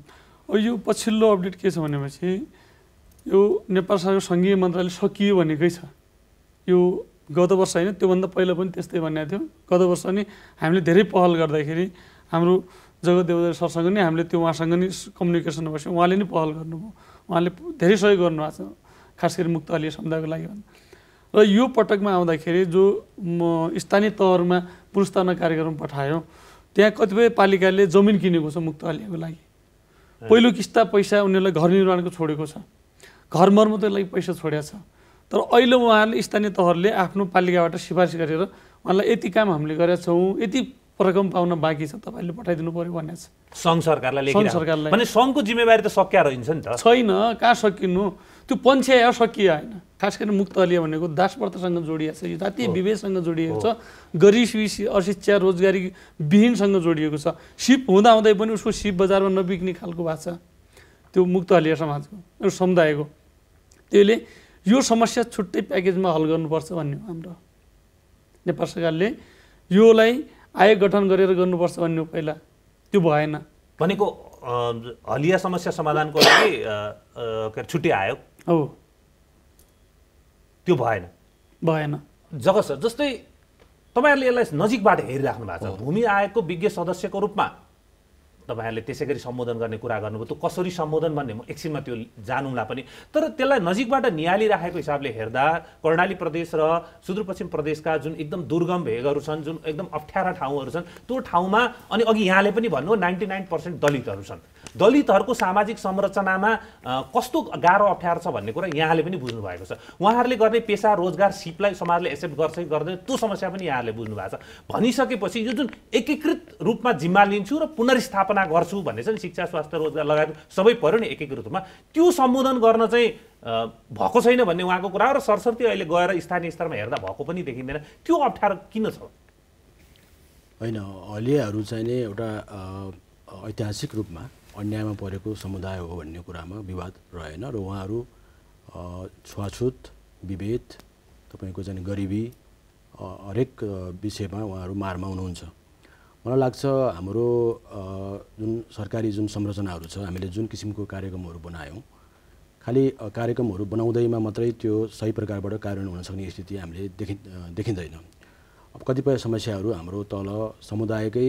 Speaker 5: यो पछिल्लो अपडेट के छ भनेपछि यो नेपाल सरकारको सङ्घीय मन्त्रालय सकियो भनेकै छ। यो गत वर्ष होइन त्योभन्दा पहिला पनि त्यस्तै भनेको थियो। गत वर्ष नि हामीले धेरै पहल गर्दाखेरि हाम्रो जगत देवदार सरसँग नि हामीले त्यो उहाँसँग नि कम्युनिकेसन बस्यो, उहाँले नि पहल गर्नुभयो, उहाँले धेरै सहयोग गर्नुभएको छ खास गरी मुक्त हलिया समुदायको लागि। र यो पटकमा आउँदाखेरि जो स्थानीय तहहरूमा पुनर्स्थापना कार्यक्रम पठायो त्यहाँ कतिपय पालिकाले जमिन किनेको छ मुक्त हलियाको लागि। पहिलो किस्ता पैसा उनीहरूलाई घर निर्माणको छोडेको छ, घर मर्मतको लागि पैसा छोडेको छ। तर अहिले उहाँहरूले स्थानीय तहहरूले आफ्नो पालिकाबाट सिफारिस गरेर उहाँलाई यति काम हामीले गरेका छौँ, यति रकम पाउन बाँकी छ, तपाईँले पठाइदिनु पर्यो भनेको छ
Speaker 1: सङ्घ सरकारलाई।
Speaker 5: सङ्घ सरकारलाई
Speaker 1: भने सङ्घको जिम्मेवारी त सकिया रहन्छ नि त।
Speaker 5: छैन, कहाँ सकिनु, त्यो पन्छ्यायो सकिया होइन। खास गरी मुक्त हलिया भनेको दासप्रथासँग जोडिएको छ, यो जातीय विभेदसँग जोडिएको छ, गरिब अशिक्षा रोजगारी विहीनसँग जोडिएको छ। सिप हुँदाहुँदै पनि उसको सिप बजारमा नबिक्ने खालको भएको छ त्यो मुक्त हलिया समाजको समुदायको। त्यसले यो समस्या छुट्टै प्याकेजमा हल गर्नुपर्छ भन्ने हाम्रो नेपाल सरकारले योलाई आयोग गठन गरेर गर्नुपर्छ भन्ने पहिला, त्यो भएन।
Speaker 1: भनेको हलिया समस्या समाधानको लागि छुट्टै आयोग
Speaker 5: हो,
Speaker 1: त्यो भएन। जगत सर जस्तै तपाईँहरूले यसलाई नजिकबाट हेरिराख्नु भएको छ, भूमि आयोगको विज्ञ सदस्यको रूपमा तपाईँहरूले त्यसै गरी सम्बोधन गर्ने कुरा गर्नुभयो। त्यो कसरी सम्बोधन भन्ने म एकछिनमा त्यो जानौँला पनि, तर त्यसलाई नजिकबाट निहालिराखेको हिसाबले हेर्दा कर्णाली प्रदेश र सुदूरपश्चिम प्रदेशका जुन एकदम दुर्गम भेगहरू छन्, जुन एकदम अप्ठ्यारा ठाउँहरू छन्, त्यो ठाउँमा अनि अघि यहाँले पनि भन्नु 99% दलितहरू छन्। दलितहरूको सामाजिक संरचनामा कस्तो गाह्रो अप्ठ्यारो छ भन्ने कुरा यहाँले पनि बुझ्नु भएको छ। उहाँहरूले गर्ने पेसा रोजगार सिपलाई समाजले एक्सेप्ट गर्छ कि गर्दैन त्यो समस्या पनि यहाँहरूले बुझ्नु भएको छ। भनिसकेपछि यो जुन एकीकृत रूपमा जिम्मा लिन्छु र पुनर्स्थापना गर्छु भन्ने चाहिँ शिक्षा स्वास्थ्य रोजगार लगायत सबै पर्यो नि एकीकृत रूपमा, त्यो सम्बोधन गर्न चाहिँ भएको छैन भन्ने उहाँको कुरा हो। र सरसर्ती अहिले गएर स्थानीय स्तरमा हेर्दा भएको पनि देखिँदैन। त्यो अप्ठ्यारो किन छ?
Speaker 7: होइन, हलियाहरू चाहिँ नि एउटा ऐतिहासिक रूपमा अन्यायमा परेको समुदाय हो भन्ने कुरामा विवाद रहेन र उहाँहरू छुवाछुत विभेद तपाईँको चाहिँ गरिबी हरेक विषयमा उहाँहरू मारमा हुनुहुन्छ। मलाई लाग्छ हाम्रो जुन सरकारी जुन संरचनाहरू छ, हामीले जुन किसिमको कार्यक्रमहरू बनायौँ, खालि कार्यक्रमहरू बनाउँदैमा मात्रै त्यो सही प्रकारबाट कार्यान्वयन हुन सक्ने स्थिति हामीले देखिँदैन। अब कतिपय समस्याहरू हाम्रो तल समुदायकै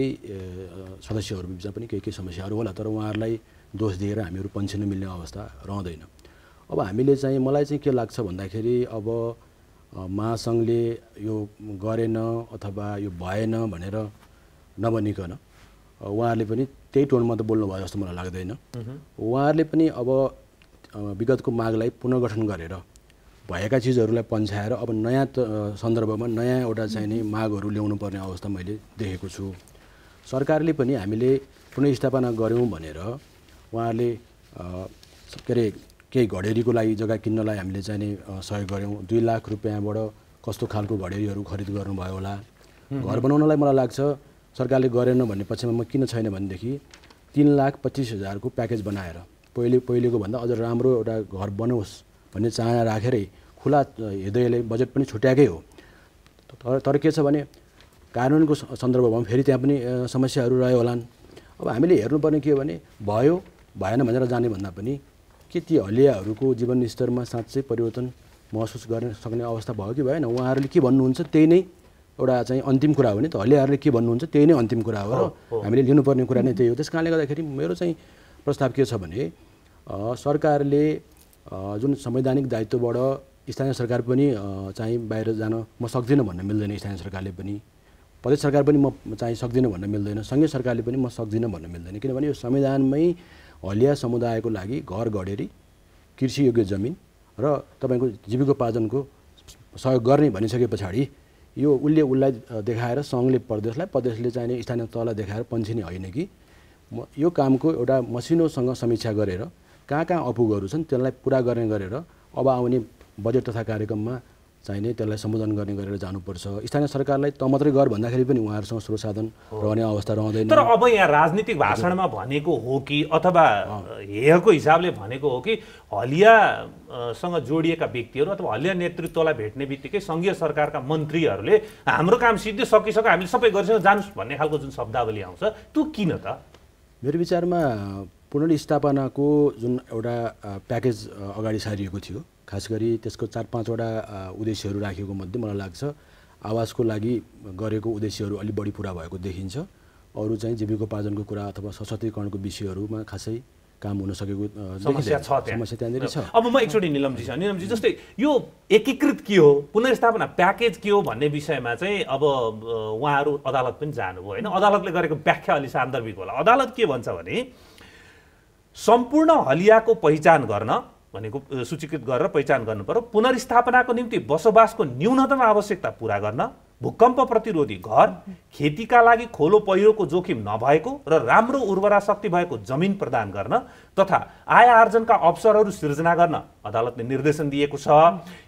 Speaker 7: सदस्यहरू बिचमा पनि केही समस्याहरू होला, तर उहाँहरूलाई दोष दिएर हामीहरू पन्छिन मिल्ने अवस्था रहँदैन। अब हामीले चाहिँ मलाई चाहिँ के लाग्छ भन्दाखेरि अब महासङ्घले यो गरेन अथवा यो भएन भनेर नभनिकन उहाँहरूले पनि त्यही टोनमा त बोल्नु भयो जस्तो मलाई लाग्दैन। उहाँहरूले पनि अब विगतको मागलाई पुनर्गठन गरेर भएका चिजहरूलाई पन्छाएर अब नयाँ सन्दर्भमा नयाँ एउटा चाहिँ नि मागहरू ल्याउनु पर्ने अवस्था मैले देखेको छु। सरकारले पनि हामीले पुनर्स्थापना गऱ्यौँ भनेर उहाँहरूले के अरे केही घडेरीको लागि जग्गा किन्नलाई हामीले चाहिँ नि सहयोग गऱ्यौँ। 2 लाख रुपियाँबाट कस्तो खालको घडेरीहरू खरिद गर्नुभयो होला, घर बनाउनलाई मलाई लाग्छ सरकारले गरेन भन्ने पक्षमा म किन छैन भनेदेखि 3,25,000 को प्याकेज बनाएर पहिलेको भन्दा अझ राम्रो एउटा घर बनोस् भन्ने चाहना राखेरै खुला हृदयले बजेट पनि छुट्याएकै हो। तर के छ भने कानुनको सन्दर्भमा फेरि त्यहाँ पनि समस्याहरू रह्यो होलान्। अब हामीले हेर्नुपर्ने के हो भने भयो भएन भनेर जाने भन्दा पनि के ती हलियाहरूको जीवन स्तरमा साँच्चै परिवर्तन महसुस गर्न सक्ने अवस्था भयो कि भएन, उहाँहरूले के भन्नुहुन्छ त्यही नै एउटा चाहिँ अन्तिम कुरा हो नि त। हलियाहरूले के भन्नुहुन्छ त्यही नै अन्तिम कुरा हो र हामीले लिनुपर्ने कुरा नै त्यही हो। त्यस कारणले गर्दाखेरि मेरो चाहिँ प्रस्ताव के छ भने सरकारले जुन संवैधानिक दायित्वबाट स्थानीय सरकार पनि चाहिँ बाहिर जान म सक्दिनँ भन्न मिल्दैन, स्थानीय सरकारले पनि, प्रदेश सरकार पनि म चाहिँ सक्दिनँ भन्न मिल्दैन, सङ्घीय सरकारले पनि म सक्दिनँ भन्न मिल्दैन। किनभने यो संविधानमै हलिया समुदायको लागि घर गढेरी कृषियोग्य जमिन र तपाईँको जीविकोपार्जनको सहयोग गर्ने भनिसके पछाडि यो उसलाई देखाएर सङ्घले प्रदेशलाई, प्रदेशले चाहिने स्थानीय तहलाई देखाएर पन्छिने होइन कि यो कामको एउटा मसिनोसँग समीक्षा गरेर कहाँ अपुगहरू छन् त्यसलाई पुरा गर्ने गरेर अब आउने बजेट तथा कार्यक्रममा चाहिने त्यसलाई सम्बोधन गर्ने गरेर जानुपर्छ। स्थानीय सरकारलाई त मात्रै गर भन्दाखेरि पनि उहाँहरूसँग स्रोत साधन रहने अवस्था रहँदैन।
Speaker 1: तर अब यहाँ राजनीतिक भाषणमा भनेको हो कि अथवा हेयको हिसाबले भनेको हो कि हलियासँग जोडिएका व्यक्तिहरू अथवा हलिया नेतृत्वलाई भेट्ने बित्तिकै सङ्घीय सरकारका मन्त्रीहरूले हाम्रो काम सिद्धि सकिसक्यो हामीले सबै गरिसक्यो जानुहोस् भन्ने खालको जुन शब्दावली आउँछ त्यो किन त?
Speaker 7: मेरो विचारमा पुनर्स्थापनाको जुन एउटा प्याकेज अगाडि सारिएको थियो, खास गरी त्यसको 4-5वटा उद्देश्यहरू राखेको मध्ये मलाई लाग्छ आवासको लागि गरेको उद्देश्यहरू अलि बढी पुरा भएको देखिन्छ। अरू चाहिँ जीविकोपार्जनको कुरा अथवा सशक्तिकरणको विषयहरूमा खासै काम हुन सकेको
Speaker 1: समस्या
Speaker 7: त्यहाँनिर छ।
Speaker 1: अब म एकचोटि निलमजी जस्तै यो एकीकृत के हो, पुनर्स्थापना प्याकेज के हो भन्ने विषयमा चाहिँ अब उहाँहरू अदालत पनि जानुभयो होइन, अदालतले गरेको व्याख्या अलि सान्दर्भिक होला। अदालत के भन्छ भने सम्पूर्ण हलियाको पहिचान गर्न भनेको सूचीकृत गरेर पहिचान गर्नु पर्यो, पुनर्स्थापनाको निम्ति बसोबासको न्यूनतम आवश्यकता पूरा गर्न, भूकम्प प्रतिरोधी घर, खेतीका लागि खोलो पहिरोको जोखिम नभएको र राम्रो उर्वरा शक्ति भएको जमिन प्रदान गर्न तथा आय आर्जनका अवसरहरू सिर्जना गर्न अदालतले निर्देशन दिएको छ।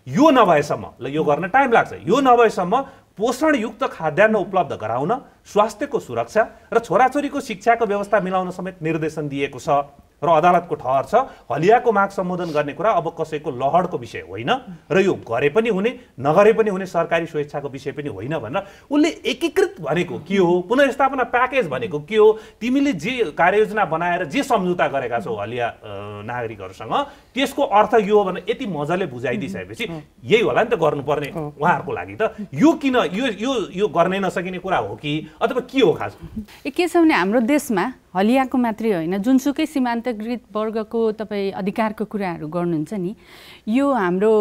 Speaker 1: यो नभएसम्म ल यो गर्न टाइम लाग्छ, यो नभएसम्म पोषणयुक्त खाद्यान्न उपलब्ध गराउन, स्वास्थ्यको सुरक्षा र छोराछोरीको शिक्षाको व्यवस्था मिलाउन समेत निर्देशन दिएको छ। र अदालतको ठहर छ हलियाको माग सम्बोधन गर्ने कुरा अब कसैको लहडको विषय होइन र यो गरे पनि हुने नगरे पनि हुने सरकारी स्वेच्छाको विषय पनि होइन भनेर उसले एकीकृत भनेको के हो, पुनर्स्थापना प्याकेज भनेको के हो, तिमीले जे कार्ययोजना बनाएर जे सम्झौता गरेका छौ हलिया नागरिकहरूसँग त्यसको अर्थ यो हो भने यति मजाले बुझाइदिइसकेपछि यही होला नि त गर्नुपर्ने उहाँहरूको लागि। त यो किन यो गर्नै नसकिने कुरा हो कि अथवा के हो खास?
Speaker 6: के छ भने हाम्रो देशमा हलियाको मात्रै होइन जुनसुकै सीमान्तकृत वर्गको तपाईँ अधिकारको कुराहरू गर्नुहुन्छ नि, यो हाम्रो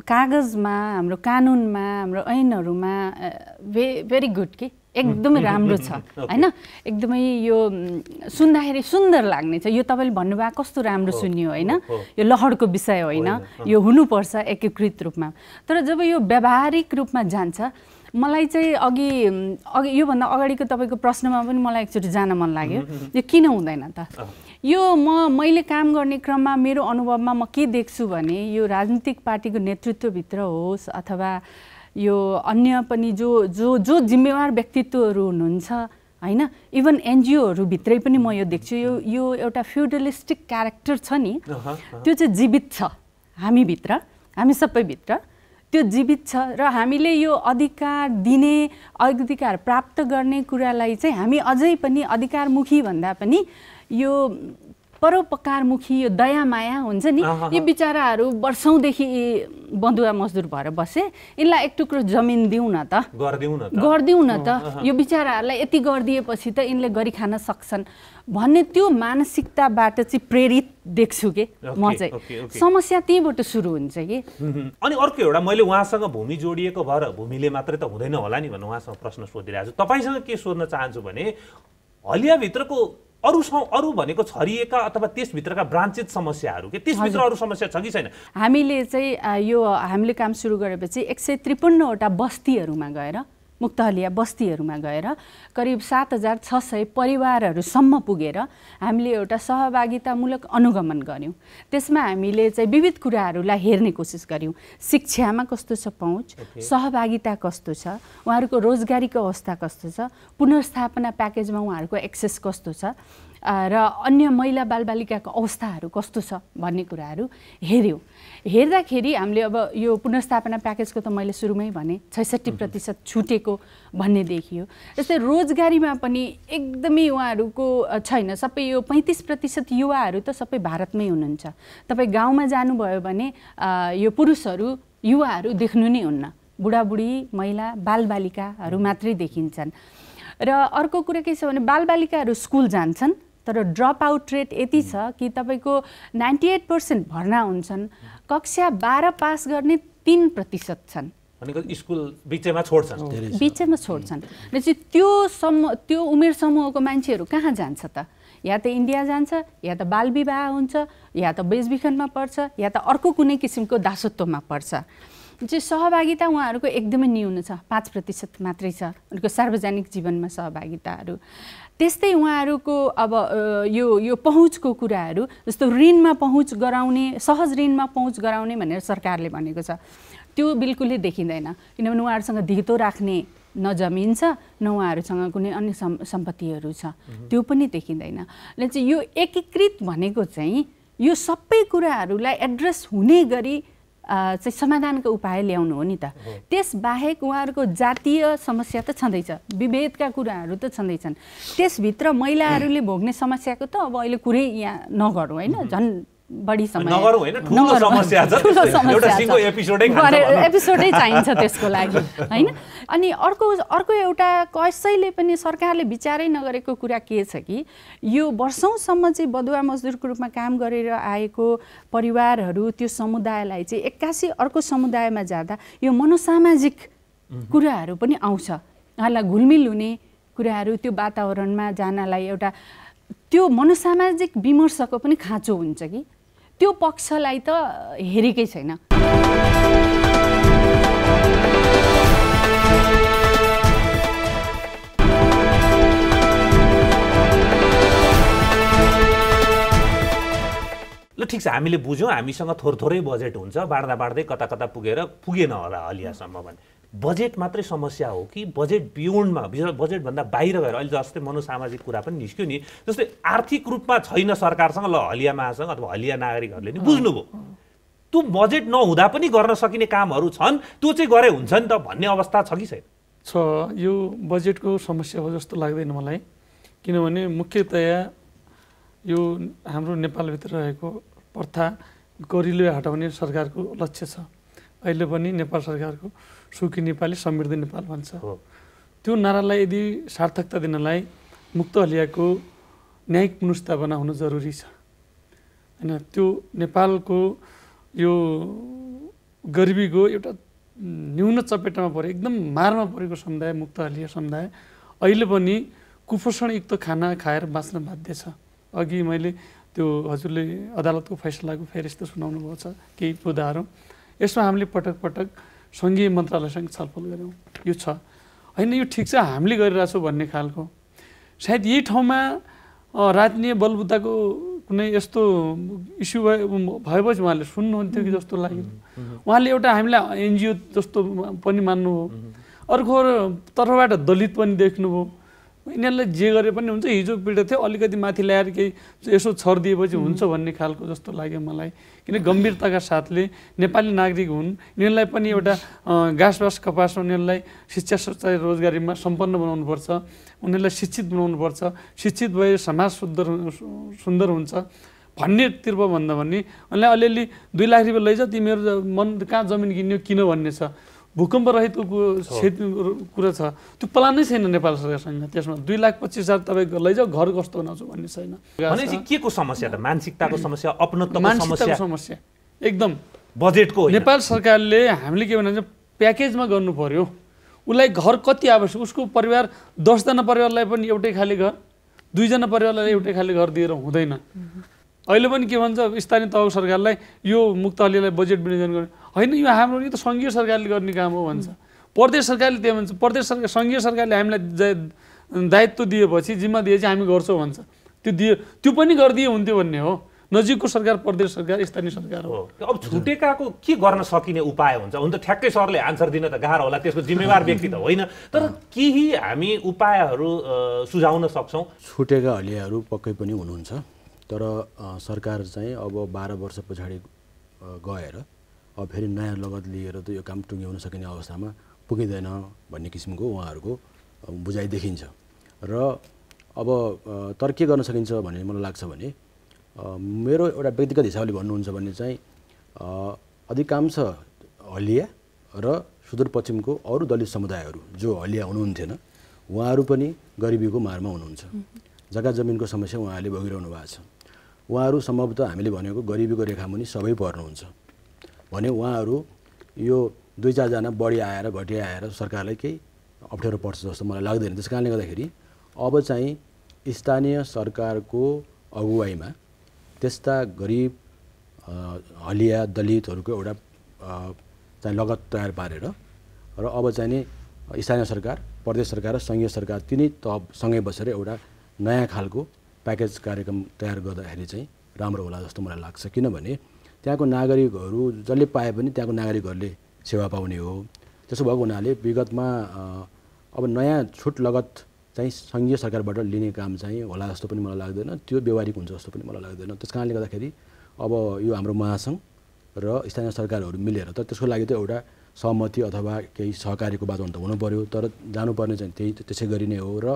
Speaker 6: कागजमा, हाम्रो कानुनमा, हाम्रो ऐनहरूमा भेरी गुड कि एकदमै राम्रो छ होइन, एकदमै यो सुन्दाखेरि सुन्दर लाग्ने छ। यो तपाईँले भन्नुभएको कस्तो राम्रो सुन्यो होइन, यो लहरको विषय होइन, यो हुनुपर्छ एकीकृत रूपमा। तर जब यो व्यावहारिक रूपमा जान्छ मलाई चाहिँ अघि योभन्दा अगाडिको तपाईँको प्रश्नमा पनि मलाई एकचोटि जान मन लाग्यो, यो किन हुँदैन त? यो मैले काम गर्ने क्रममा मेरो अनुभवमा म के देख्छु भने यो राजनीतिक पार्टीको नेतृत्वभित्र होस् अथवा यो अन्य पनि जो जिम्मेवार व्यक्तित्वहरू हुनुहुन्छ होइन, इभन एनजिओहरूभित्रै पनि म यो देख्छु यो एउटा फ्युडलिस्टिक क्यारेक्टर छ नि, त्यो चाहिँ जीवित छ हामीभित्र, हामी सबैभित्र त्यो जीवित छ। र हामीले यो अधिकार दिने, अधिकार प्राप्त गर्ने कुरालाई चाहिँ हामी अझै पनि अधिकारमुखी भन्दा पनि यो परोपकारमुखी, यो दया माया हुन्छ नि, यो बिचराहरू वर्षौँदेखि बन्धुवा मजदुर भएर बसे, यिनलाई एक टुक्रो जमिन दिउँ न त, गरिदिउँ न त, यो बिचराहरूलाई यति गरिदिएपछि त यिनले गरी खान सक्छन् भन्ने त्यो मानसिकताबाट चाहिँ प्रेरित देख्छु कि म चाहिँ। समस्या त्यहीबाट सुरु हुन्छ कि।
Speaker 1: अनि अर्को एउटा मैले उहाँसँग भूमि जोडिएको भएर भूमिले मात्रै त हुँदैन होला नि भनेर उहाँसँग प्रश्न सोधिरहेको छु। तपाईँसँग के सोध्न चाहन्छु भने हलियाभित्रको अरू भनेको छरिएका अथवा त्यसभित्रका ब्रान्चेड समस्याहरू के त्यसभित्र अरू समस्या छ कि छैन?
Speaker 6: हामीले चाहिँ यो हामीले काम सुरु गरेपछि 153वटा बस्तीहरूमा गएर मुक्तहलिया बस्तीहरूमा गएर करिब 7600 परिवारहरूसम्म पुगेर हामीले एउटा सहभागितामूलक अनुगमन गऱ्यौँ। त्यसमा हामीले चाहिँ विविध कुराहरूलाई हेर्ने कोसिस गऱ्यौँ। शिक्षामा कस्तो छ पहुँच, सहभागिता कस्तो छ, उहाँहरूको रोजगारीको अवस्था कस्तो छ, पुनर्स्थापना प्याकेजमा उहाँहरूको एक्सेस कस्तो छ र अन्य महिला बालबालिकाको अवस्थाहरू कस्तो छ भन्ने कुराहरू हेऱ्यौँ। हेर्दाखेरि हामीले अब यो पुनर्स्थापना प्याकेजको त मैले सुरुमै भने 66% छुटेको भन्ने देखियो। जस्तै रोजगारीमा पनि एकदमै उहाँहरूको छैन। सबै यो 35% युवाहरू त सबै भारतमै हुनुहुन्छ। तपाईँ गाउँमा जानुभयो भने यो पुरुषहरू युवाहरू देख्नु नै हुन्न, बुढाबुढी महिला बालबालिकाहरू मात्रै देखिन्छन्। र अर्को कुरा के छ भने बालबालिकाहरू स्कुल जान्छन् तर ड्रप आउट रेट यति छ कि तपाईँको 98% भर्ना हुन्छन्, कक्षा 12 पास गर्ने 3% छन्।
Speaker 1: भनेको स्कुल बिचैमा छोड्छन्,
Speaker 6: बिचैमा छोड्छन्। भनेपछि त्यो उमेर समूहको मान्छेहरू कहाँ जान्छ त? या त इन्डिया जान्छ, या त बाल विवाह हुन्छ, या त बेचबिखनमा पर्छ, या त अर्को कुनै किसिमको दासत्वमा पर्छ। चाहिँ सहभागिता उहाँहरूको एकदमै न्यून छ, 5% मात्रै छ उनको सार्वजनिक जीवनमा सहभागिताहरू। त्यस्तै उहाँहरूको अब यो पहुँचको कुराहरू जस्तो ऋणमा पहुँच गराउने, सहज ऋणमा पहुँच गराउने भनेर सरकारले भनेको छ, त्यो बिल्कुलै देखिँदैन। किनभने उहाँहरूसँग धितो राख्ने न जमिन छ न उहाँहरूसँग कुनै अन्य सम्पत्तिहरू छ, त्यो पनि देखिँदैन। चाहिँ यो एकीकृत भनेको चाहिँ यो सबै कुराहरूलाई एड्रेस हुने गरी चाहिँ समाधानको उपाय ल्याउनु हो नि त। त्यसबाहेक उहाँहरूको जातीय समस्या त छँदैछ, विभेदका कुराहरू त छँदैछन्। त्यसभित्र महिलाहरूले भोग्ने समस्याको त अब अहिले कुरै यहाँ नगरौँ होइन, झन् बढी एपिसोडै चाहिन्छ त्यसको लागि होइन। अनि अर्को एउटा कसैले पनि सरकारले विचारै नगरेको कुरा के छ कि यो वर्षौँसम्म चाहिँ बदुवा मजदुरको रूपमा काम गरेर आएको परिवारहरू, त्यो समुदायलाई चाहिँ एक्कासी अर्को समुदायमा जाँदा यो मनोसामाजिक कुराहरू पनि आउँछ। उहाँलाई घुलमिल हुने कुराहरू, त्यो वातावरणमा जानलाई एउटा त्यो मनोसामाजिक विमर्शको पनि खाँचो हुन्छ कि त्यो पक्षलाई त हेरेकै छैन।
Speaker 1: ल ठिक छ, हामीले बुझ्यौँ, हामीसँग थोरै बजेट हुन्छ, बाँड्दै कता कता पुगेन होला हलियासम्म भने। बजेट मात्रै समस्या हो कि बजेट बियोन्डमा, बजेटभन्दा बाहिर गएर अहिले जस्तै मनोसामाजिक कुरा पनि निस्क्यो नि, जस्तै आर्थिक रूपमा छैन सरकारसँग, ल हलिया महासङ्घ अथवा हलिया नागरिकहरूले नि बुझ्नुभयो त्यो बजेट नहुँदा पनि गर्न सकिने कामहरू छन्, त्यो चाहिँ गरे हुन्छ नि त भन्ने अवस्था छ कि छैन?
Speaker 5: छ। यो बजेटको समस्या हो जस्तो लाग्दैन मलाई, किनभने मुख्यतया यो हाम्रो नेपालभित्र रहेको प्रथा गरिलो हटाउने सरकारको लक्ष्य छ। अहिले पनि नेपाल सरकारको सुखी नेपाली समृद्ध नेपाल भन्छ। त्यो नारालाई यदि सार्थकता दिनलाई मुक्तहलियाको न्यायिक पुनर्स्थापना हुन जरुरी छ होइन। त्यो नेपालको यो गरिबीको एउटा न्यून चपेटामा परे, एकदम मारमा परेको समुदाय मुक्तहलिया समुदाय अहिले पनि कुपोषणयुक्त खाना खाएर बाँच्न बाध्य छ। अघि मैले त्यो हजुरले अदालतको फैसलाको फेरि यस्तो सुनाउनु भएको छ केही उदाहरण। यसमा हामीले पटक पटक सङ्घीय मन्त्रालयसँग छलफल गऱ्यौँ, यो छ होइन, यो ठिक छ हामीले गरिरहेछौँ भन्ने खालको। सायद यही ठाउँमा राजनीय बलबुताको कुनै यस्तो इस्यु भएपछि उहाँले सुन्नुहुन्थ्यो कि जस्तो लाग्यो। उहाँले एउटा हामीलाई एनजिओ जस्तो पनि मान्नुभयो, अर्को तर्फबाट दलित पनि देख्नुभयो। यिनीहरूलाई जे गरे पनि हुन्छ, हिजो पीडित थियो अलिकति माथि ल्याएर केही यसो छरिदिएपछि हुन्छ भन्ने खालको जस्तो लाग्यो मलाई। किन गम्भीरताका साथले नेपाली नागरिक हुन्, यिनीहरूलाई पनि एउटा घाँसबास कपास, उनीहरूलाई शिक्षा सञ्चार रोजगारीमा सम्पन्न बनाउनुपर्छ, उनीहरूलाई शिक्षित बनाउनुपर्छ, शिक्षित भए समाज सुन्दर हुन्छ भन्नेतिर भन्दा पनि उनीहरूलाई अलिअलि 2 लाख रुपियाँ लैजा तिमीहरू मन कहाँ जमिन किन्यो किन भन्ने छ। भूकम्प रहितको कुरा छ, त्यो प्लानै छैन नेपाल सरकारसँग। त्यसमा 2,25,000 तपाईँको लैजाऊ, घर कस्तो बनाउँछु भन्ने छैन।
Speaker 1: भनेपछि के को समस्या त? मानसिकताको समस्या, अपनत्वको
Speaker 5: समस्या एकदम
Speaker 1: बजेटको।
Speaker 5: नेपाल सरकारले हामीले के भन्छ प्याकेजमा गर्नु पर्यो। उसलाई घर कति आवश्यक, उसको परिवार 10 जना परिवारलाई पनि एउटै खाले घर, 2 जना परिवारलाई एउटै खाले घर दिएर हुँदैन। अहिले पनि के भन्छ स्थानीय तहको सरकारलाई यो मुक्तहलियालाई बजेट विनियोजन गर्ने होइन, यो हाम्रो यो त सङ्घीय सरकारले गर्ने काम हो भन्छ। प्रदेश सरकारले त्यो भन्छ, प्रदेश सरकार सङ्घीय सरकारले हामीलाई दायित्व दिएपछि जिम्मा दिएपछि हामी गर्छौँ भन्छ, त्यो पनि गरिदिए हुन्थ्यो भन्ने हो। नजिकको सरकार प्रदेश सरकार स्थानीय सरकार हो।
Speaker 1: अब छुटेकाको के गर्न सकिने उपाय हुन्छ? हुन त ठ्याक्कै सरले आन्सर दिन त गाह्रो होला, त्यसको जिम्मेवार व्यक्ति त होइन, तर केही हामी उपायहरू सुझाउन सक्छौँ।
Speaker 7: छुटेका हलियाहरू पक्कै पनि हुनुहुन्छ, तर सरकार चाहिँ अब 12 वर्ष पछाडि गएर अब फेरि नयाँ लगत लिएर त यो काम टुङ्ग्याउन सकिने अवस्थामा पुगिँदैन भन्ने किसिमको उहाँहरूको बुझाइ देखिन्छ। र अब तर के गर्न सकिन्छ भन्ने मलाई लाग्छ भने मेरो एउटा व्यक्तिगत हिसाबले भन्नुहुन्छ भने चाहिँ अधिकांश हलिया र सुदूरपश्चिमको अरू दलित समुदायहरू जो हलिया हुनुहुन्थेन उहाँहरू पनि गरिबीको मारमा हुनुहुन्छ। जग्गा जमिनको समस्या उहाँहरूले भोगिरहनु भएको छ। उहाँहरू सम्भवतः हामीले भनेको गरिबीको रेखामुनि सबै पर्नुहुन्छ भने उहाँहरू यो 2-4 जना बढी आएर घटिया आएर सरकारलाई केही अप्ठ्यारो पर्छ जस्तो मलाई लाग्दैन। त्यस कारणले गर्दाखेरि अब चाहिँ स्थानीय सरकारको अगुवाईमा त्यस्ता गरिब हलिया दलितहरूको एउटा चाहिँ लगत तयार पारेर र अब चाहिँ नि स्थानीय सरकार, प्रदेश सरकार र सङ्घीय सरकार तिनै तहसँगै बसेर एउटा नयाँ खालको प्याकेज कार्यक्रम तयार गर्दाखेरि चाहिँ राम्रो होला जस्तो मलाई लाग्छ। किनभने त्यहाँको नागरिकहरू जसले पाए पनि त्यहाँको नागरिकहरूले सेवा पाउने हो। त्यसो भएको हुनाले विगतमा अब नयाँ छुट लगत चाहिँ सङ्घीय सरकारबाट लिने काम चाहिँ होला जस्तो पनि मलाई लाग्दैन, त्यो व्यवहारिक हुन्छ जस्तो पनि मलाई लाग्दैन। त्यस कारणले गर्दाखेरि अब यो हाम्रो महासङ्घ र स्थानीय सरकारहरू मिलेर त त्यसको लागि त एउटा सहमति अथवा केही सहकारीको वातावरण त हुनु पर्यो, तर जानुपर्ने चाहिँ त्यसै गरी नै हो। र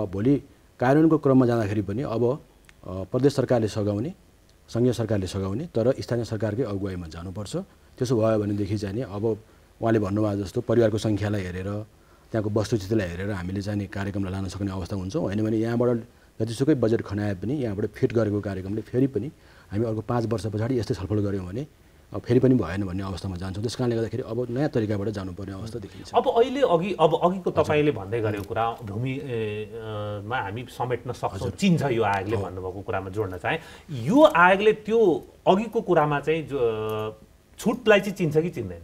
Speaker 7: भोलि कार्यान्वयनको क्रममा जाँदाखेरि पनि अब प्रदेश सरकारले सघाउने, सङ्घीय सरकारले सघाउने, तर स्थानीय सरकारकै अगुवाईमा जानुपर्छ। त्यसो भयो भनेदेखि चाहिँ नि अब उहाँले भन्नुभएको जस्तो परिवारको सङ्ख्यालाई हेरेर त्यहाँको वस्तुस्थितिलाई हेरेर हामीले चाहिँ नि कार्यक्रमलाई लान सक्ने अवस्था हुन्छ। होइन भने यहाँबाट जतिसुकै बजेट खनाए पनि यहाँबाट फिट गरेको कार्यक्रमले फेरि पनि हामी अर्को 5 वर्ष पछाडि यस्तै छलफल गऱ्यौँ भने फेरि पनि भएन भन्ने अवस्थामा जान्छौँ। त्यस कारणले गर्दाखेरि अब नयाँ तरिकाबाट जानुपर्ने अवस्था देखिन्छ।
Speaker 1: अब अहिले अघिको तपाईँले भन्दै गरेको कुरा भूमिमा हामी समेट्न सक्छौँ, चिन्छ यो आयोगले भन्नुभएको कुरामा जोड्न चाहे। यो आयोगले त्यो अघिको कुरामा चाहिँ छुटलाई चाहिँ चिन्छ कि चिन्दैन?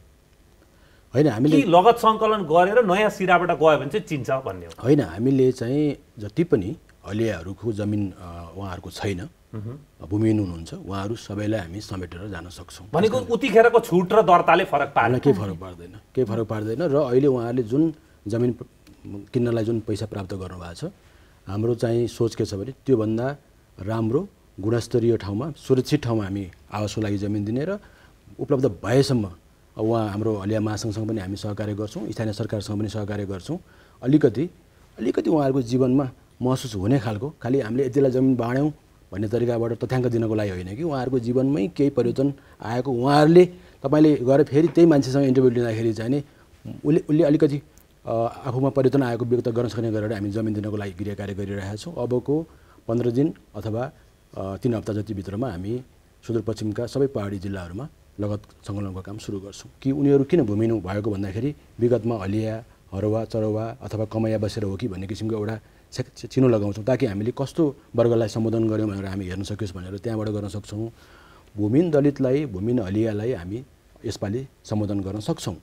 Speaker 7: होइन, हामीले
Speaker 1: लगत सङ्कलन गरेर नयाँ सिराबाट गयो भने चाहिँ चिन्छ भन्ने हो?
Speaker 7: होइन, हामीले चाहिँ जति पनि हलियाहरूको जमिन उहाँहरूको छैन, भूमिहीन हुनुहुन्छ, उहाँहरू सबैलाई हामी समेटेर जान सक्छौँ।
Speaker 1: भनेको उतिखेरको छुट र दर्ताले फरक पार्दैन?
Speaker 7: केही फरक पार्दैन। र अहिले उहाँहरूले जुन जमिन किन्नलाई जुन पैसा प्राप्त गर्नुभएको छ, हाम्रो चाहिँ सोच के छ भने त्योभन्दा राम्रो गुणस्तरीय ठाउँमा, सुरक्षित ठाउँमा हामी आवासको लागि जमिन दिने र उपलब्ध भएसम्म उहाँ हाम्रो हलिया महासङ्घसँग पनि हामी सहकार्य गर्छौँ, स्थानीय सरकारसँग पनि सहकार्य गर्छौँ। अलिकति उहाँहरूको जीवनमा महसुस हुने खालको, खालि हामीले यतिलाई जमिन बाँड्यौँ भन्ने तरिकाबाट तथ्याङ्क दिनको लागि होइन कि उहाँहरूको जीवनमै केही परिवर्तन आएको उहाँहरूले तपाईँले गएर फेरि त्यही मान्छेसँग इन्टरभ्यू लिँदाखेरि चाहिँ नि उसले अलिकति आफूमा परिवर्तन आएको व्यक्त गर्न सक्ने गरेर हामी जमिन दिनको लागि गृह कार्य गरिरहेका छौँ। अबको 15 दिन अथवा 3 हप्ता जतिभित्रमा हामी सुदूरपश्चिमका सबै पहाडी जिल्लाहरूमा लगत सङ्कलनको काम सुरु गर्छौँ। कि उनीहरू किन भूमिहीन भएको भन्दाखेरि विगतमा हलिया, हरुवा, चरौवा अथवा कमैया बसेर हो कि भन्ने किसिमको एउटा चिनो लगाउँछौँ, ताकि हामीले कस्तो वर्गलाई सम्बोधन गऱ्यौँ भनेर हामी हेर्न सकियोस् भनेर त्यहाँबाट गर्न सक्छौँ। भूमिहीन दलितलाई, भूमिहीन हलियालाई हामी यसपालि सम्बोधन गर्न सक्छौँ।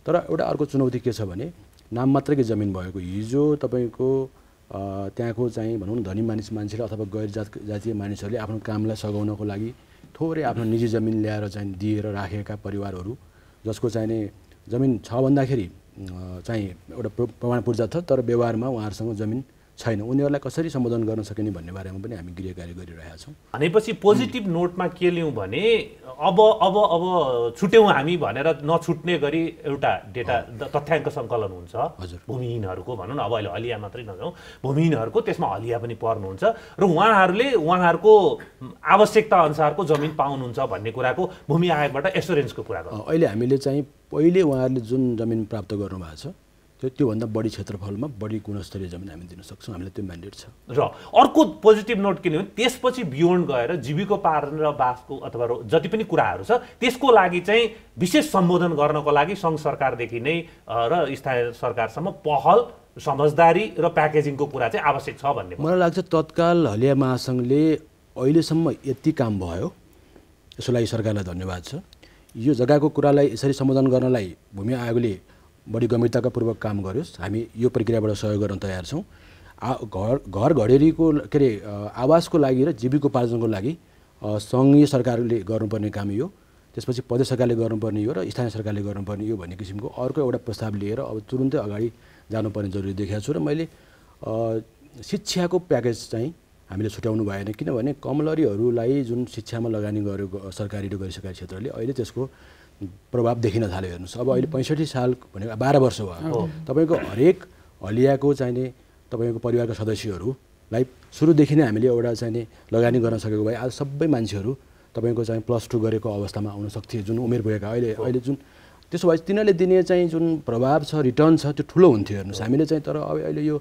Speaker 7: तर एउटा अर्को चुनौती के छ भने नाम मात्रकै जमिन भएको, हिजो तपाईँको त्यहाँको चाहिँ भनौँ न धनी मान्छेले अथवा गैर जातीय मानिसहरूले आफ्नो कामलाई सघाउनको लागि थोरै आफ्नो निजी जमिन ल्याएर चाहिँ दिएर राखेका परिवारहरू जसको चाहिँ नि जमिन छ भन्दाखेरि चाहिँ एउटा प्रमाण पूर्जा छ, तर व्यवहारमा उहाँहरूसँग जमिन छैन, उनीहरूलाई कसरी सम्बोधन गर्न सकिने भन्ने बारेमा पनि हामी गृह कार्य गरिरहेका छौँ।
Speaker 1: भनेपछि पोजिटिभ नोटमा के लियौँ भने अब छुट्यौँ हामी भनेर नछुट्ने गरी एउटा डेटा तथ्याङ्क सङ्कलन हुन्छ भूमिहीनहरूको, भनौँ न अब अहिले हलिया मात्रै नजाउँ, भूमिहीनहरूको, त्यसमा हलिया पनि पर्नुहुन्छ र उहाँहरूले उहाँहरूको आवश्यकता अनुसारको जमिन पाउनुहुन्छ भन्ने कुराको भूमि आयोगबाट एस्योरेन्सको कुरा गर्छौँ।
Speaker 7: अहिले हामीले चाहिँ पहिले उहाँहरूले जुन जमिन प्राप्त गर्नुभएको छ त्योभन्दा बढी क्षेत्रफलमा बढी गुणस्तरीय जमिन हामी दिन सक्छौँ, हामीलाई त्यो म्यान्डेट छ।
Speaker 1: र अर्को पोजिटिभ नोट के भने त्यसपछि बियोन्ड गएर जीविकोपार्जन र बासको अथवा जति पनि कुराहरू छ त्यसको लागि चाहिँ विशेष सम्बोधन गर्नको लागि सङ्घ सरकारदेखि नै र स्थानीय सरकारसम्म पहल, समझदारी र प्याकेजिङको कुरा चाहिँ आवश्यक छ भन्ने
Speaker 7: मलाई लाग्छ। तत्काल हलिया महासङ्घले अहिलेसम्म यति काम भयो, यसको लागि सरकारलाई धन्यवाद छ। यो जग्गाको कुरालाई यसरी सम्बोधन गर्नलाई भूमि आयोगले बढी गम्भीरतापूर्वक काम गरोस्। हामी यो प्रक्रियाबाट सहयोग गर्न तयार छौँ। घर घडेरीको के अरे आवासको लागि र जीविकोपार्जनको लागि सङ्घीय सरकारले गर्नुपर्ने काम यो, त्यसपछि प्रदेश सरकारले गर्नुपर्ने यो र स्थानीय सरकारले गर्नुपर्ने यो भन्ने किसिमको अर्को एउटा प्रस्ताव लिएर अब तुरुन्तै अगाडि जानुपर्ने जरुरी देखेको छु। र मैले शिक्षाको प्याकेज चाहिँ हामीले छुट्याउनु भएन, किनभने कमलरीहरूलाई जुन शिक्षामा लगानी गरेको सरकारी र गैर सरकारी क्षेत्रले अहिले त्यसको प्रभाव देखिन थाल्यो। हेर्नुहोस्, अब अहिले 65 साल भनेको 12 वर्ष भयो। तपाईँको हरेक हलियाको चाहिने तपाईँको परिवारका सदस्यहरूलाई सुरुदेखि नै हामीले एउटा चाहिने लगानी गर्न सकेको भए आज सबै मान्छेहरू तपाईँको चाहिँ +2 गरेको अवस्थामा आउन सक्थे, जुन उमेर पुगेका अहिले जुन त्यसो भए तिनीहरूले दिने चाहिँ जुन प्रभाव छ, रिटर्न छ, त्यो ठुलो हुन्थ्यो। हेर्नुहोस्, हामीले चाहिँ तर अब अहिले यो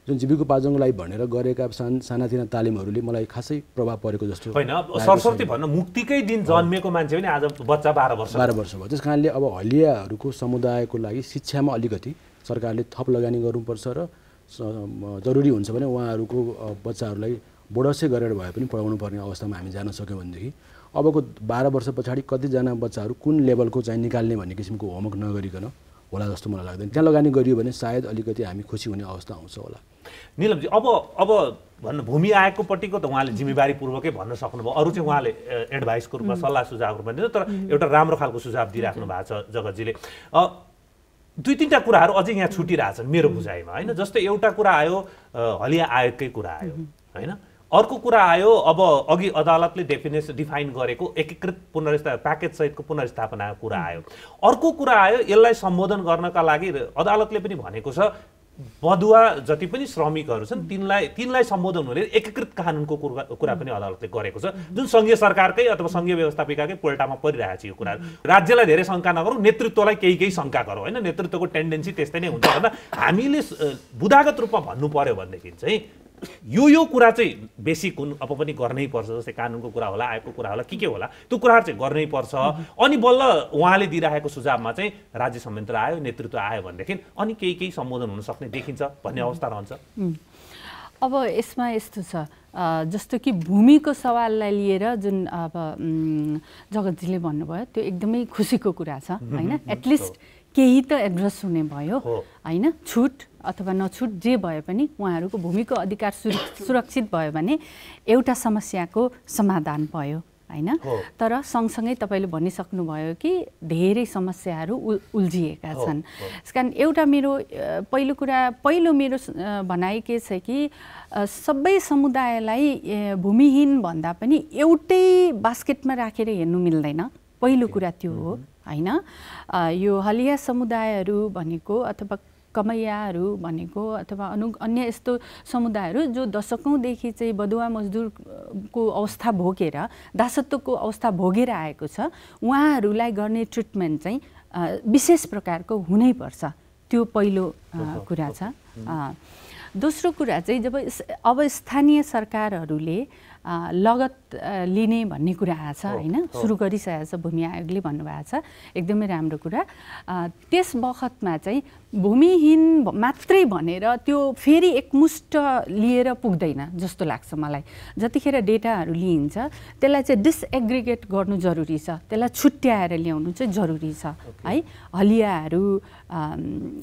Speaker 7: जुन जीविकोपार्जनको लागि भनेर गरेका सानातिना तालिमहरूले मलाई खासै प्रभाव परेको जस्तो
Speaker 1: होइन। सरस्वती भन्न मुक्तिकै दिन जन्मेको मान्छे पनि आज बच्चा 12 वर्ष
Speaker 7: भयो। त्यस कारणले अब हलियाहरूको समुदायको लागि शिक्षामा अलिकति सरकारले थप लगानी गर्नुपर्छ र जरुरी हुन्छ भने उहाँहरूको बच्चाहरूलाई बोर्डर्सै गरेर भए पनि पढाउनु पर्ने अवस्थामा हामी जान सक्यौँ भनेदेखि अबको 12 वर्ष पछाडि कतिजना बच्चाहरू कुन लेभलको चाहिँ निकाल्ने भन्ने किसिमको होमवर्क नगरिकन होला जस्तो मलाई लाग्दैन। त्यहाँ लगानी गरियो भने सायद अलिकति हामी खुसी हुने अवस्था आउँछ होला।
Speaker 1: निलमजी, अब भन्न भूमि आयोगको पट्टिको त उहाँले जिम्मेवारीपूर्वकै भन्न सक्नुभयो, अरू चाहिँ उहाँले एडभाइसको रूपमा सल्लाह सुझावको रूपमा दिनु, तर एउटा राम्रो खालको सुझाव दिइराख्नु भएको छ जगतजीले। 2-3टा कुराहरू अझै यहाँ छुटिरहेछन् मेरो बुझाइमा, होइन। जस्तै एउटा कुरा आयो हलिया आयोगकै कुरा आयो, होइन। अर्को कुरा आयो अब अघि अदालतले डिफाइन गरेको एकीकृत प्याकेज सहितको पुनर्स्थापनाको कुरा आयो। अर्को कुरा आयो यसलाई सम्बोधन गर्नका लागि अदालतले पनि भनेको छ बधुवा जति पनि श्रमिकहरू छन् तिनलाई सम्बोधन हुने एकीकृत कानुनको कुरा पनि अदालतले गरेको छ, जुन सङ्घीय सरकारकै अथवा सङ्घीय व्यवस्थापिकाकै पोल्टामा परिरहेको छ यो कुरा। राज्यलाई धेरै शङ्का नगरौँ, नेतृत्वलाई केही शङ्का गरौँ, होइन। नेतृत्वको टेन्डेन्सी त्यस्तै नै हुन्छ भन्दा हामीले बुदागत रूपमा भन्नु पर्यो भनेदेखि चाहिँ यो कुरा चाहिँ बेसिक अब पनि गर्नै पर्छ। जस्तै कानुनको कुरा होला, आयोगको कुरा होला, के होला, त्यो कुराहरू चाहिँ गर्नै पर्छ। अनि बल्ल उहाँले दिइरहेको सुझावमा चाहिँ राज्य संयन्त्र आयो, नेतृत्व आयो भनेदेखि अनि केही सम्बोधन हुन सक्ने देखिन्छ भन्ने अवस्था रहन्छ।
Speaker 6: अब यसमा यस्तो छ, जस्तो कि भूमिको सवाललाई लिएर जुन अब जगतजीले भन्नुभयो त्यो एकदमै खुसीको कुरा छ, होइन। एटलिस्ट केही त एड्रेस हुने भयो, होइन। छुट अथवा नछुट जे भए पनि उहाँहरूको भूमिको अधिकार सुरक्षित भयो भने एउटा समस्याको समाधान भयो, होइन। तर सँगसँगै तपाईँले भनिसक्नुभयो कि धेरै समस्याहरू उल्झिएका छन्। त्यस कारण एउटा मेरो पहिलो मेरो भनाइ के छ कि सबै समुदायलाई भूमिहीन भन्दा पनि एउटै बास्केटमा राखेर हेर्नु मिल्दैन। पहिलो कुरा त्यो हो, होइन। यो हलिया समुदायहरू भनेको अथवा कमैयाहरू भनेको अथवा अन्य यस्तो समुदायहरू जो दशकौँदेखि चाहिँ बधुवा मजदुरको अवस्था भोगेर दासत्वको अवस्था भोगेर आएको छ, उहाँहरूलाई गर्ने ट्रिटमेन्ट चाहिँ विशेष प्रकारको हुनैपर्छ। त्यो पहिलो कुरा छ। दोस्रो कुरा चाहिँ अब स्थानीय सरकारहरूले लगत लिने भन्ने कुरा आएको छ, होइन। सुरु गरिसकेको छ, भूमि आयोगले भन्नुभएको छ, एकदमै राम्रो कुरा। त्यस बखतमा चाहिँ भूमिहीन मात्रै भनेर त्यो फेरि एकमुष्ट लिएर पुग्दैन जस्तो लाग्छ मलाई। जतिखेर डेटाहरू लिइन्छ त्यसलाई चाहिँ डिसएग्रिगेट गर्नु जरुरी छ, त्यसलाई छुट्याएर ल्याउनु चाहिँ जरुरी छ, है। हलियाहरू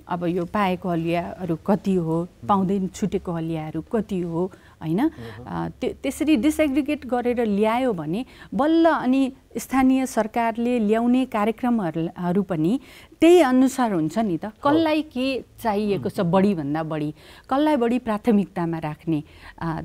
Speaker 6: अब यो पाएको हलियाहरू कति हो, पाउँदैन छुटेको हलियाहरू कति हो, होइन। त्यसरी डिसएग्रिगेट गरेर ल्यायो भने बल्ल अनि स्थानीय सरकारले ल्याउने कार्यक्रमहरू पनि त्यही अनुसार हुन्छ नि त। कसलाई के चाहिएको छ बढीभन्दा बढी, कसलाई बढी प्राथमिकतामा राख्ने,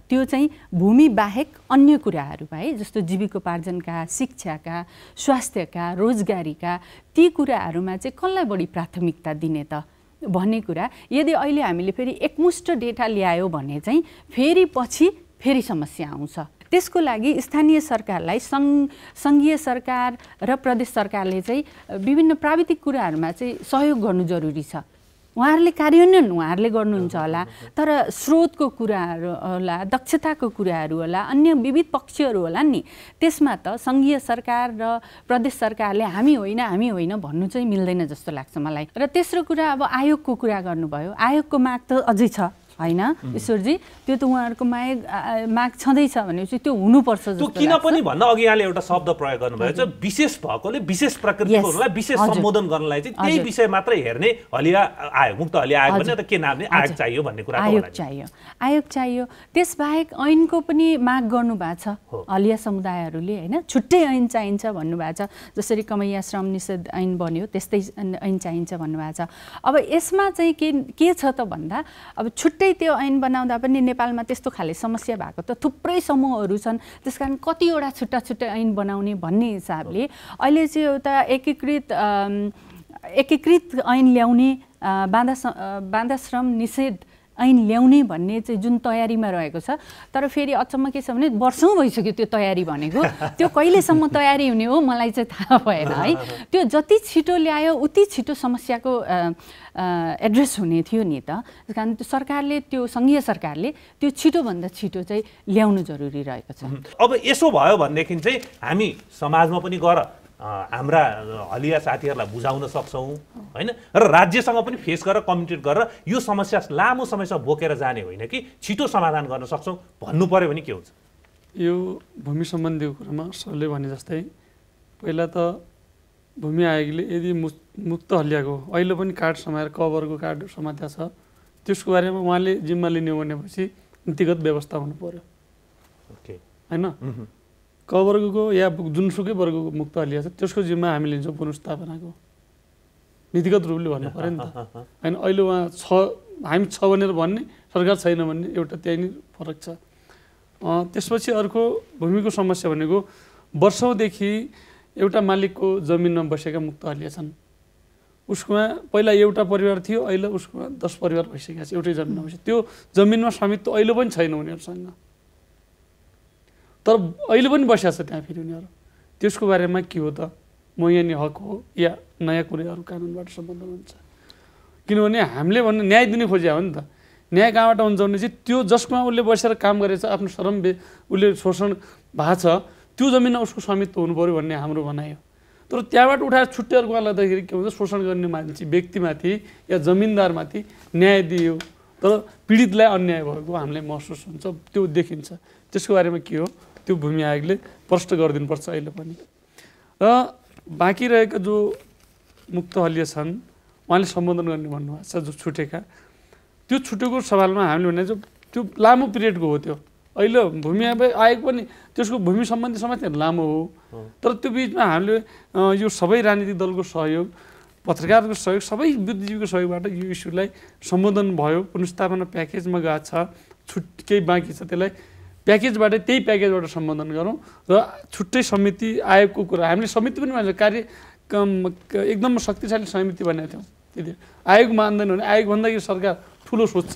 Speaker 6: त्यो चाहिँ भूमि बाहेक अन्य कुराहरू है, जस्तो जीविकोपार्जनका, शिक्षाका, स्वास्थ्यका, रोजगारीका ती कुराहरूमा चाहिँ कसलाई बढी प्राथमिकता दिने त भन्ने कुरा। यदि अहिले हामीले फेरि एकमुष्ट डेटा ल्यायो भने चाहिँ फेरि समस्या आउँछ। त्यसको लागि स्थानीय सरकारलाई सङ्घीय सरकार र प्रदेश सरकारले चाहिँ विभिन्न प्राविधिक कुराहरूमा चाहिँ सहयोग गर्नु जरुरी छ। उहाँहरूले कार्यान्वयन उहाँहरूले गर्नुहुन्छ होला, तर स्रोतको कुराहरू होला, दक्षताको कुराहरू होला, अन्य विविध पक्षहरू होला नि, त्यसमा त सङ्घीय सरकार र प्रदेश सरकारले हामी होइन भन्नु चाहिँ मिल्दैन जस्तो लाग्छ मलाई। र तेस्रो कुरा, अब आयोगको कुरा गर्नुभयो, आयोगको माग त अझै छ, होइन ईश्वरजी, त्यो त उहाँहरूको माग छँदैछ भनेपछि त्यो हुनुपर्छ
Speaker 1: त्यो किन पनि भन्दा अघि यहाँले एउटा शब्द प्रयोग गर्नुभएको छ, विशेष भएकोले विशेष प्रकृतिकोलाई विशेष सम्बोधन गर्नलाई चाहिँ त्यही विषय मात्रै हेर्ने हलिया आयोग, मुक्त हलिया आयोग भन्ने त के नामले आयोग चाहियो भन्ने कुरा
Speaker 6: आयोग चाहियो। त्यसबाहेक ऐनको पनि माग गर्नु भएको छ हलिया समुदायहरूले, होइन छुट्टै ऐन चाहिन्छ भन्नुभएको छ। जसरी कमैया श्रम निषेध ऐन बन्यो त्यस्तै ऐन चाहिन्छ भन्नुभएको छ। अब यसमा चाहिँ के छ त भन्दा अब छुट्टै त्यो ऐन बनाउँदा पनि नेपालमा त्यस्तो खाले समस्या भएको त थुप्रै समूहहरू छन्, त्यसकारण कतिवटा छुट्टा छुट्टै ऐन बनाउने भन्ने हिसाबले अहिले चाहिँ एउटा एकीकृत ऐन ल्याउने, बाँधा श्रम निषेध ऐन ल्याउने भन्ने चाहिँ जुन तयारीमा रहेको छ। तर फेरि अचम्म के छ भने वर्षौँ भइसक्यो त्यो तयारी भनेको, त्यो कहिलेसम्म तयारी हुने हो मलाई चाहिँ थाहा भएन है। त्यो जति छिटो ल्यायो उति छिटो समस्याको एड्रेस हुने थियो नि त। त्यस कारण त्यो सरकारले, त्यो सङ्घीय सरकारले त्यो छिटोभन्दा छिटो चाहिँ ल्याउनु जरुरी रहेको छ।
Speaker 1: अब यसो भयो भनेदेखि चाहिँ हामी समाजमा पनि गएर हाम्रा हलिया साथीहरूलाई बुझाउन सक्छौँ, होइन, र राज्यसँग पनि फेस गरेर कम्युनिकेट गरेर यो समस्या लामो समयसम्म बोकेर जाने होइन कि छिटो समाधान गर्न सक्छौँ भन्नु पर्यो भने के हुन्छ?
Speaker 5: यो भूमि सम्बन्धी कुरामा सरले भने जस्तै पहिला त भूमि आयोगले यदि मुक्त हलियाको अहिले पनि कार्ड समाएर कभरको कार्ड समातेको छ, त्यसको बारेमा उहाँले जिम्मा लिने हो भनेपछि नीतिगत व्यवस्था हुनु पर्यो, होइन? कवर्गको या जुनसुकै वर्गको मुक्त हलिया छ त्यसको जिम्मा हामी लिन्छौँ पुनर्स्थापनाको, नीतिगत रूपले भन्नु पऱ्यो नि त, होइन? अहिले उहाँ हामी छ भनेर भन्ने, सरकार छैन भन्ने, एउटा त्यही नै फरक छ। त्यसपछि अर्को भूमिको समस्या भनेको वर्षौँदेखि एउटा मालिकको जमिनमा बसेका मुक्त हलिया छन्। उसकोमा पहिला एउटा परिवार थियो, अहिले उसकोमा 10 परिवार भइसकेको छ एउटै जमिनमा बसेको। त्यो जमिनमा स्वामित्व अहिले पनि छैन उनीहरूसँग, तर अहिले पनि बसिया छ त्यहाँ फेरि उनीहरू। त्यसको बारेमा के हो त, मैयानी हक हो या नयाँ कुनै अरू कानुनबाट सम्बन्ध हुन्छ? किनभने हामीले भन्ने न्याय दिने खोज्या हो नि त। न्याय कहाँबाट हुन्छ भने चाहिँ त्यो जसमा उसले बसेर काम गरेछ, आफ्नो श्रम उसले शोषण भएको छ, त्यो जमिनमा उसको स्वामित्व हुनु पऱ्यो भन्ने हाम्रो भनाइ हो। तर त्यहाँबाट उठाएर छुट्टैहरूमा लाग्दाखेरि के हुन्छ, शोषण गर्ने मान्छे व्यक्तिमाथि या जमिनदारमाथि न्याय दियो तर पीडितलाई अन्याय भएको हामीलाई महसुस हुन्छ, त्यो देखिन्छ। त्यसको बारेमा के हो त्यो भूमि आयोगले प्रष्ट गरिदिनुपर्छ अहिले पनि। र बाँकी रहेका जो मुक्त हलिया छन् उहाँले सम्बोधन गर्ने भन्नुभएको छ, जो छुटेका, त्यो छुटेको सवालमा हामीले भने त्यो लामो पिरियडको हो। त्यो अहिले भूमि आयोग पनि त्यसको भूमि सम्बन्धी समस्या लामो हो, तर त्यो बिचमा हामीले यो सबै राजनीतिक दलको सहयोग, पत्रकारको सहयोग, सबै बुद्धिजीवीको सहयोगबाट यो इस्युलाई सम्बोधन भयो। पुनर्स्थापना प्याकेजमा गएको छ, केही बाँकी छ, त्यसलाई प्याकेजबाट त्यही प्याकेजबाट सम्बोधन गरौँ। र छुट्टै समिति आयोगको कुरा हामीले समिति पनि भन्छ, एकदम शक्तिशाली समिति भनेको थियौँ त्यति। आयोग मान्दैन भने आयोग भन्दाखेरि सरकार ठुलो सोच्छ,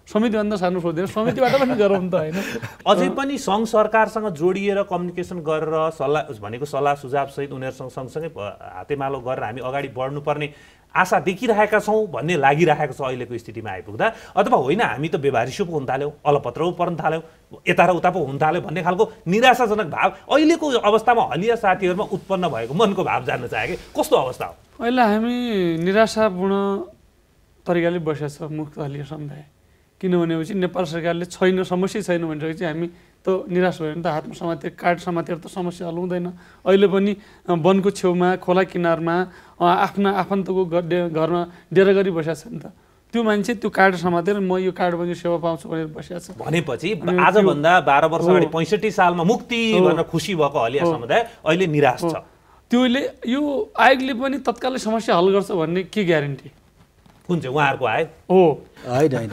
Speaker 5: समितिभन्दा सानो सोच्दैन, समितिबाट पनि गरौँ त, होइन?
Speaker 1: अझै पनि सङ्घ सरकारसँग जोडिएर कम्युनिकेसन गरेर सल्लाह सुझाव सहित उनीहरूसँग सँगसँगै हातेमालो गरेर हामी अगाडि बढ्नुपर्ने आशा देखिरहेका छौँ भन्ने लागिरहेको छ अहिलेको स्थितिमा आइपुग्दा। अथवा होइन हामी त बेभारिसो पो हुन थाल्यौँ, अलपत्र पो पर्न थाल्यौँ, यता र उता पो हुन थाल्यो भन्ने खालको निराशाजनक भाव अहिलेको अवस्थामा हलिया साथीहरूमा उत्पन्न भएको मनको भाव जान्न चाहे कि कस्तो अवस्था हो?
Speaker 5: अहिले हामी निराशापूर्ण तरिकाले बसेका छ मुक्त हलिया समुदाय। किनभनेपछि नेपाल सरकारले छैन, समस्या छैन भनिसकेपछि हामी त निराश भयो नि त। हातमा समातेर कार्ड समातेर त समस्या हल हुँदैन। अहिले पनि वनको छेउमा खोला किनारमा आफ्ना आफन्तको घरमा डेरा गरी बसेको छ नि त। त्यो मान्छे त्यो कार्ड समातेर म यो कार्डबाट सेवा पाउँछु भनेर बसेको छ
Speaker 1: भनेपछि आजभन्दा 12 वर्ष अगाडि 65 सालमा मुक्ति भनेर खुसी भएको हलिया समुदाय अहिले निराश छ।
Speaker 5: त्योले यो आयोगले पनि तत्कालै समस्या हल गर्छ भन्ने के ग्यारेन्टी?
Speaker 1: कुन चाहिँ उहाँहरूको आयोग
Speaker 7: हो? होइन,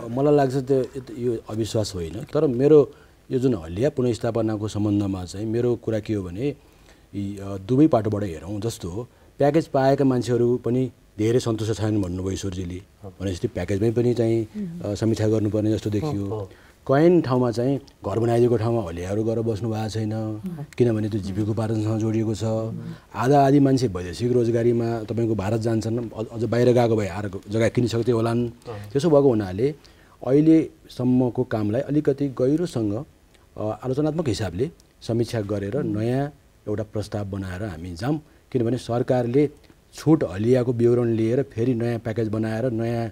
Speaker 7: मलाई लाग्छ त्यो यो अविश्वास होइन। तर मेरो यो जुन हलिया पुनर्स्थापनाको सम्बन्धमा चाहिँ मेरो कुरा के हो भने दुवै पाटोबाट हेरौँ। जस्तो हो प्याकेज पाएका मान्छेहरू पनि धेरै सन्तुष्ट छैनन् भन्नुभयो ईश्वरजीले, भनेपछि प्याकेजमै पनि चाहिँ समीक्षा गर्नुपर्ने जस्तो देखियो। कैयन ठाउँमा चाहिँ घर बनाइदिएको ठाउँमा हलियाहरू गएर बस्नु भएको छैन, किनभने त्यो जीविकोपार्जनसँग जोडिएको छ। आधी मान्छे वैदेशिक रोजगारीमा तपाईँको भारत जान्छन्, अझ बाहिर गएको भए आएर जग्गा किनिसक्थे होलान्। त्यसो भएको हुनाले अहिलेसम्मको कामलाई अलिकति गहिरोसँग आलोचनात्मक हिसाबले समीक्षा गरेर नयाँ एउटा प्रस्ताव बनाएर हामी जाऊँ। किनभने सरकारले छुट हलियाको विवरण लिएर फेरि नयाँ प्याकेज बनाएर नयाँ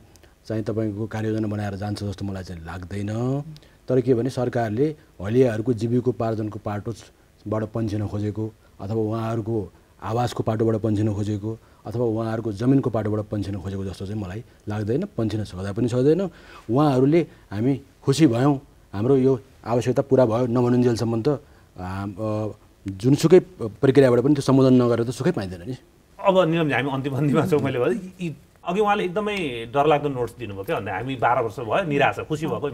Speaker 7: चाहिँ तपाईँको कार्ययोजना बनाएर जान्छ जस्तो मलाई चाहिँ लाग्दैन। तर के भने सरकारले हलियाहरूको जीविकोपार्जनको पाटोबाट पन्छिन खोजेको अथवा उहाँहरूको आवासको पाटोबाट पन्छिन खोजेको अथवा उहाँहरूको जमिनको पाटोबाट पन्छिन खोजेको जस्तो चाहिँ मलाई लाग्दैन। पन्छिन सक्दा पनि सक्दैन। उहाँहरूले हामी खुसी भयौँ, हाम्रो यो आवश्यकता पुरा भयो नभनुन्जेलसम्म त जुनसुकै प्रक्रियाबाट पनि त्यो सम्बोधन नगरेर त सुखै पाइँदैन नि।
Speaker 1: अब निरमजी हामी अन्तिममा छौँ। मैले अघि उहाँले एकदमै डरलाग्दो नोट्स दिनुभयो क्या, भन्दा हामी 12 वर्ष भयो निराशा, खुसी भएको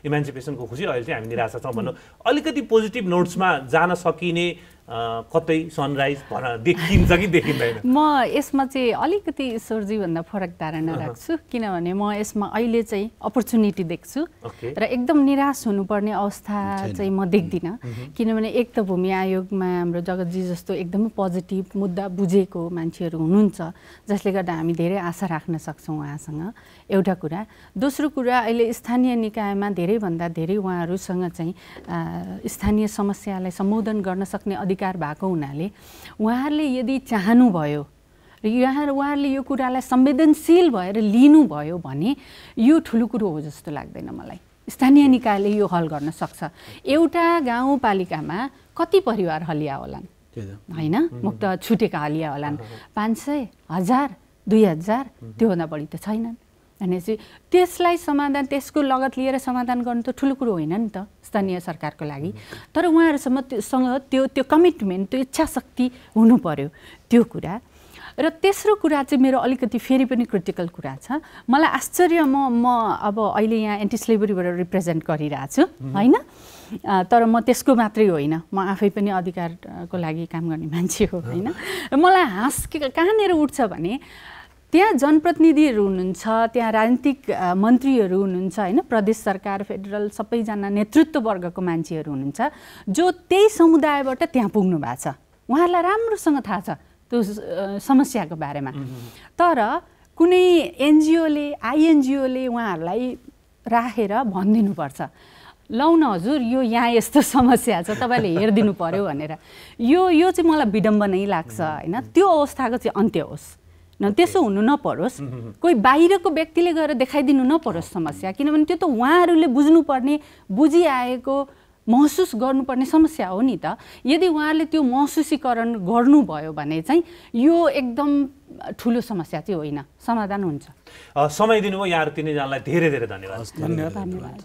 Speaker 1: इमान्सिपेसनको खुसी, अहिले चाहिँ हामी निराशा छौँ भन्नु। अलिकति पोजिटिभ नोट्समा जान सकिने कतै सनराइज देखिन्छ कि देखिँदैन?
Speaker 6: म यसमा चाहिँ अलिकति ईश्वरजीभन्दा फरक धारणा राख्छु, किनभने म यसमा अहिले चाहिँ अपर्च्युनिटी देख्छु र एकदम निराश हुनुपर्ने अवस्था चाहिँ म देख्दिनँ। किनभने एक त भूमि आयोगमा हाम्रो जगतजी जस्तो एकदमै पोजिटिभ मुद्दा बुझेको मान्छेहरू हुनुहुन्छ, जसले गर्दा हामी धेरै आशा राख्न सक्छौँ उहाँसँग, एउटा कुरा। दोस्रो कुरा, अहिले स्थानीय निकायमा धेरैभन्दा धेरै उहाँहरूसँग चाहिँ स्थानीय समस्यालाई सम्बोधन गर्न सक्ने अधिकार भएको हुनाले उहाँहरूले यदि चाहनुभयो र उहाँहरूले यो कुरालाई संवेदनशील भएर लिनुभयो भने यो ठुलो कुरो हो जस्तो लाग्दैन मलाई। स्थानीय निकायले यो हल गर्न सक्छ। एउटा गाउँपालिकामा कति परिवार हलिया होलान् होइन, मुक्त छुटेका हलिया होलान्, 500, 1000, 2000, त्योभन्दा बढी त छैनन्। भनेपछि त्यसलाई समाधान, त्यसको लगत लिएर समाधान गर्नु त ठुलो कुरो होइन नि त स्थानीय सरकारको लागि। तर उहाँहरूसँग त्यो कमिटमेन्ट, त्यो इच्छा शक्ति हुनु पर्यो, त्यो कुरा। र तेस्रो कुरा चाहिँ मेरो अलिकति फेरि पनि क्रिटिकल कुरा छ। मलाई आश्चर्य, म अब अहिले यहाँ एन्टी स्लेभरीबाट रिप्रेजेन्ट गरिरहेको छु होइन, तर म त्यसको मात्रै होइन, म आफै पनि अधिकारको लागि काम गर्ने मान्छे हो होइन। र मलाई कहाँनिर उठ्छ भने त्यहाँ जनप्रतिनिधिहरू हुनुहुन्छ, त्यहाँ राजनीतिक मन्त्रीहरू हुनुहुन्छ होइन, प्रदेश सरकार, फेडरल, सबैजना नेतृत्व वर्गको मान्छेहरू हुनुहुन्छ जो त्यही समुदायबाट त्यहाँ पुग्नु भएको छ। उहाँहरूलाई राम्रोसँग थाहा छ त्यो समस्याको बारेमा। तर कुनै एनजिओले, आइएनजिओले उहाँहरूलाई राखेर भनिदिनुपर्छ, लौ न हजुर यो यहाँ यस्तो समस्या छ, तपाईँले हेरिदिनु पर्यो भनेर। यो चाहिँ मलाई विडम्बनै लाग्छ होइन। त्यो अवस्थाको चाहिँ अन्त्य होस् न, त्यसो हुनु नपरोस्। कोही बाहिरको व्यक्तिले गएर देखाइदिनु नपरोस् समस्या, किनभने त्यो त उहाँहरूले बुझ्नुपर्ने, बुझिआएको, महसुस गर्नुपर्ने समस्या हो नि त। यदि उहाँहरूले त्यो महसुसीकरण गर्नुभयो भने चाहिँ यो एकदम ठुलो समस्या चाहिँ होइन, समाधान हुन्छ।
Speaker 1: समय दिनुभयो यहाँहरू तिनैजनालाई धेरै धेरै धन्यवाद।
Speaker 6: धन्यवाद।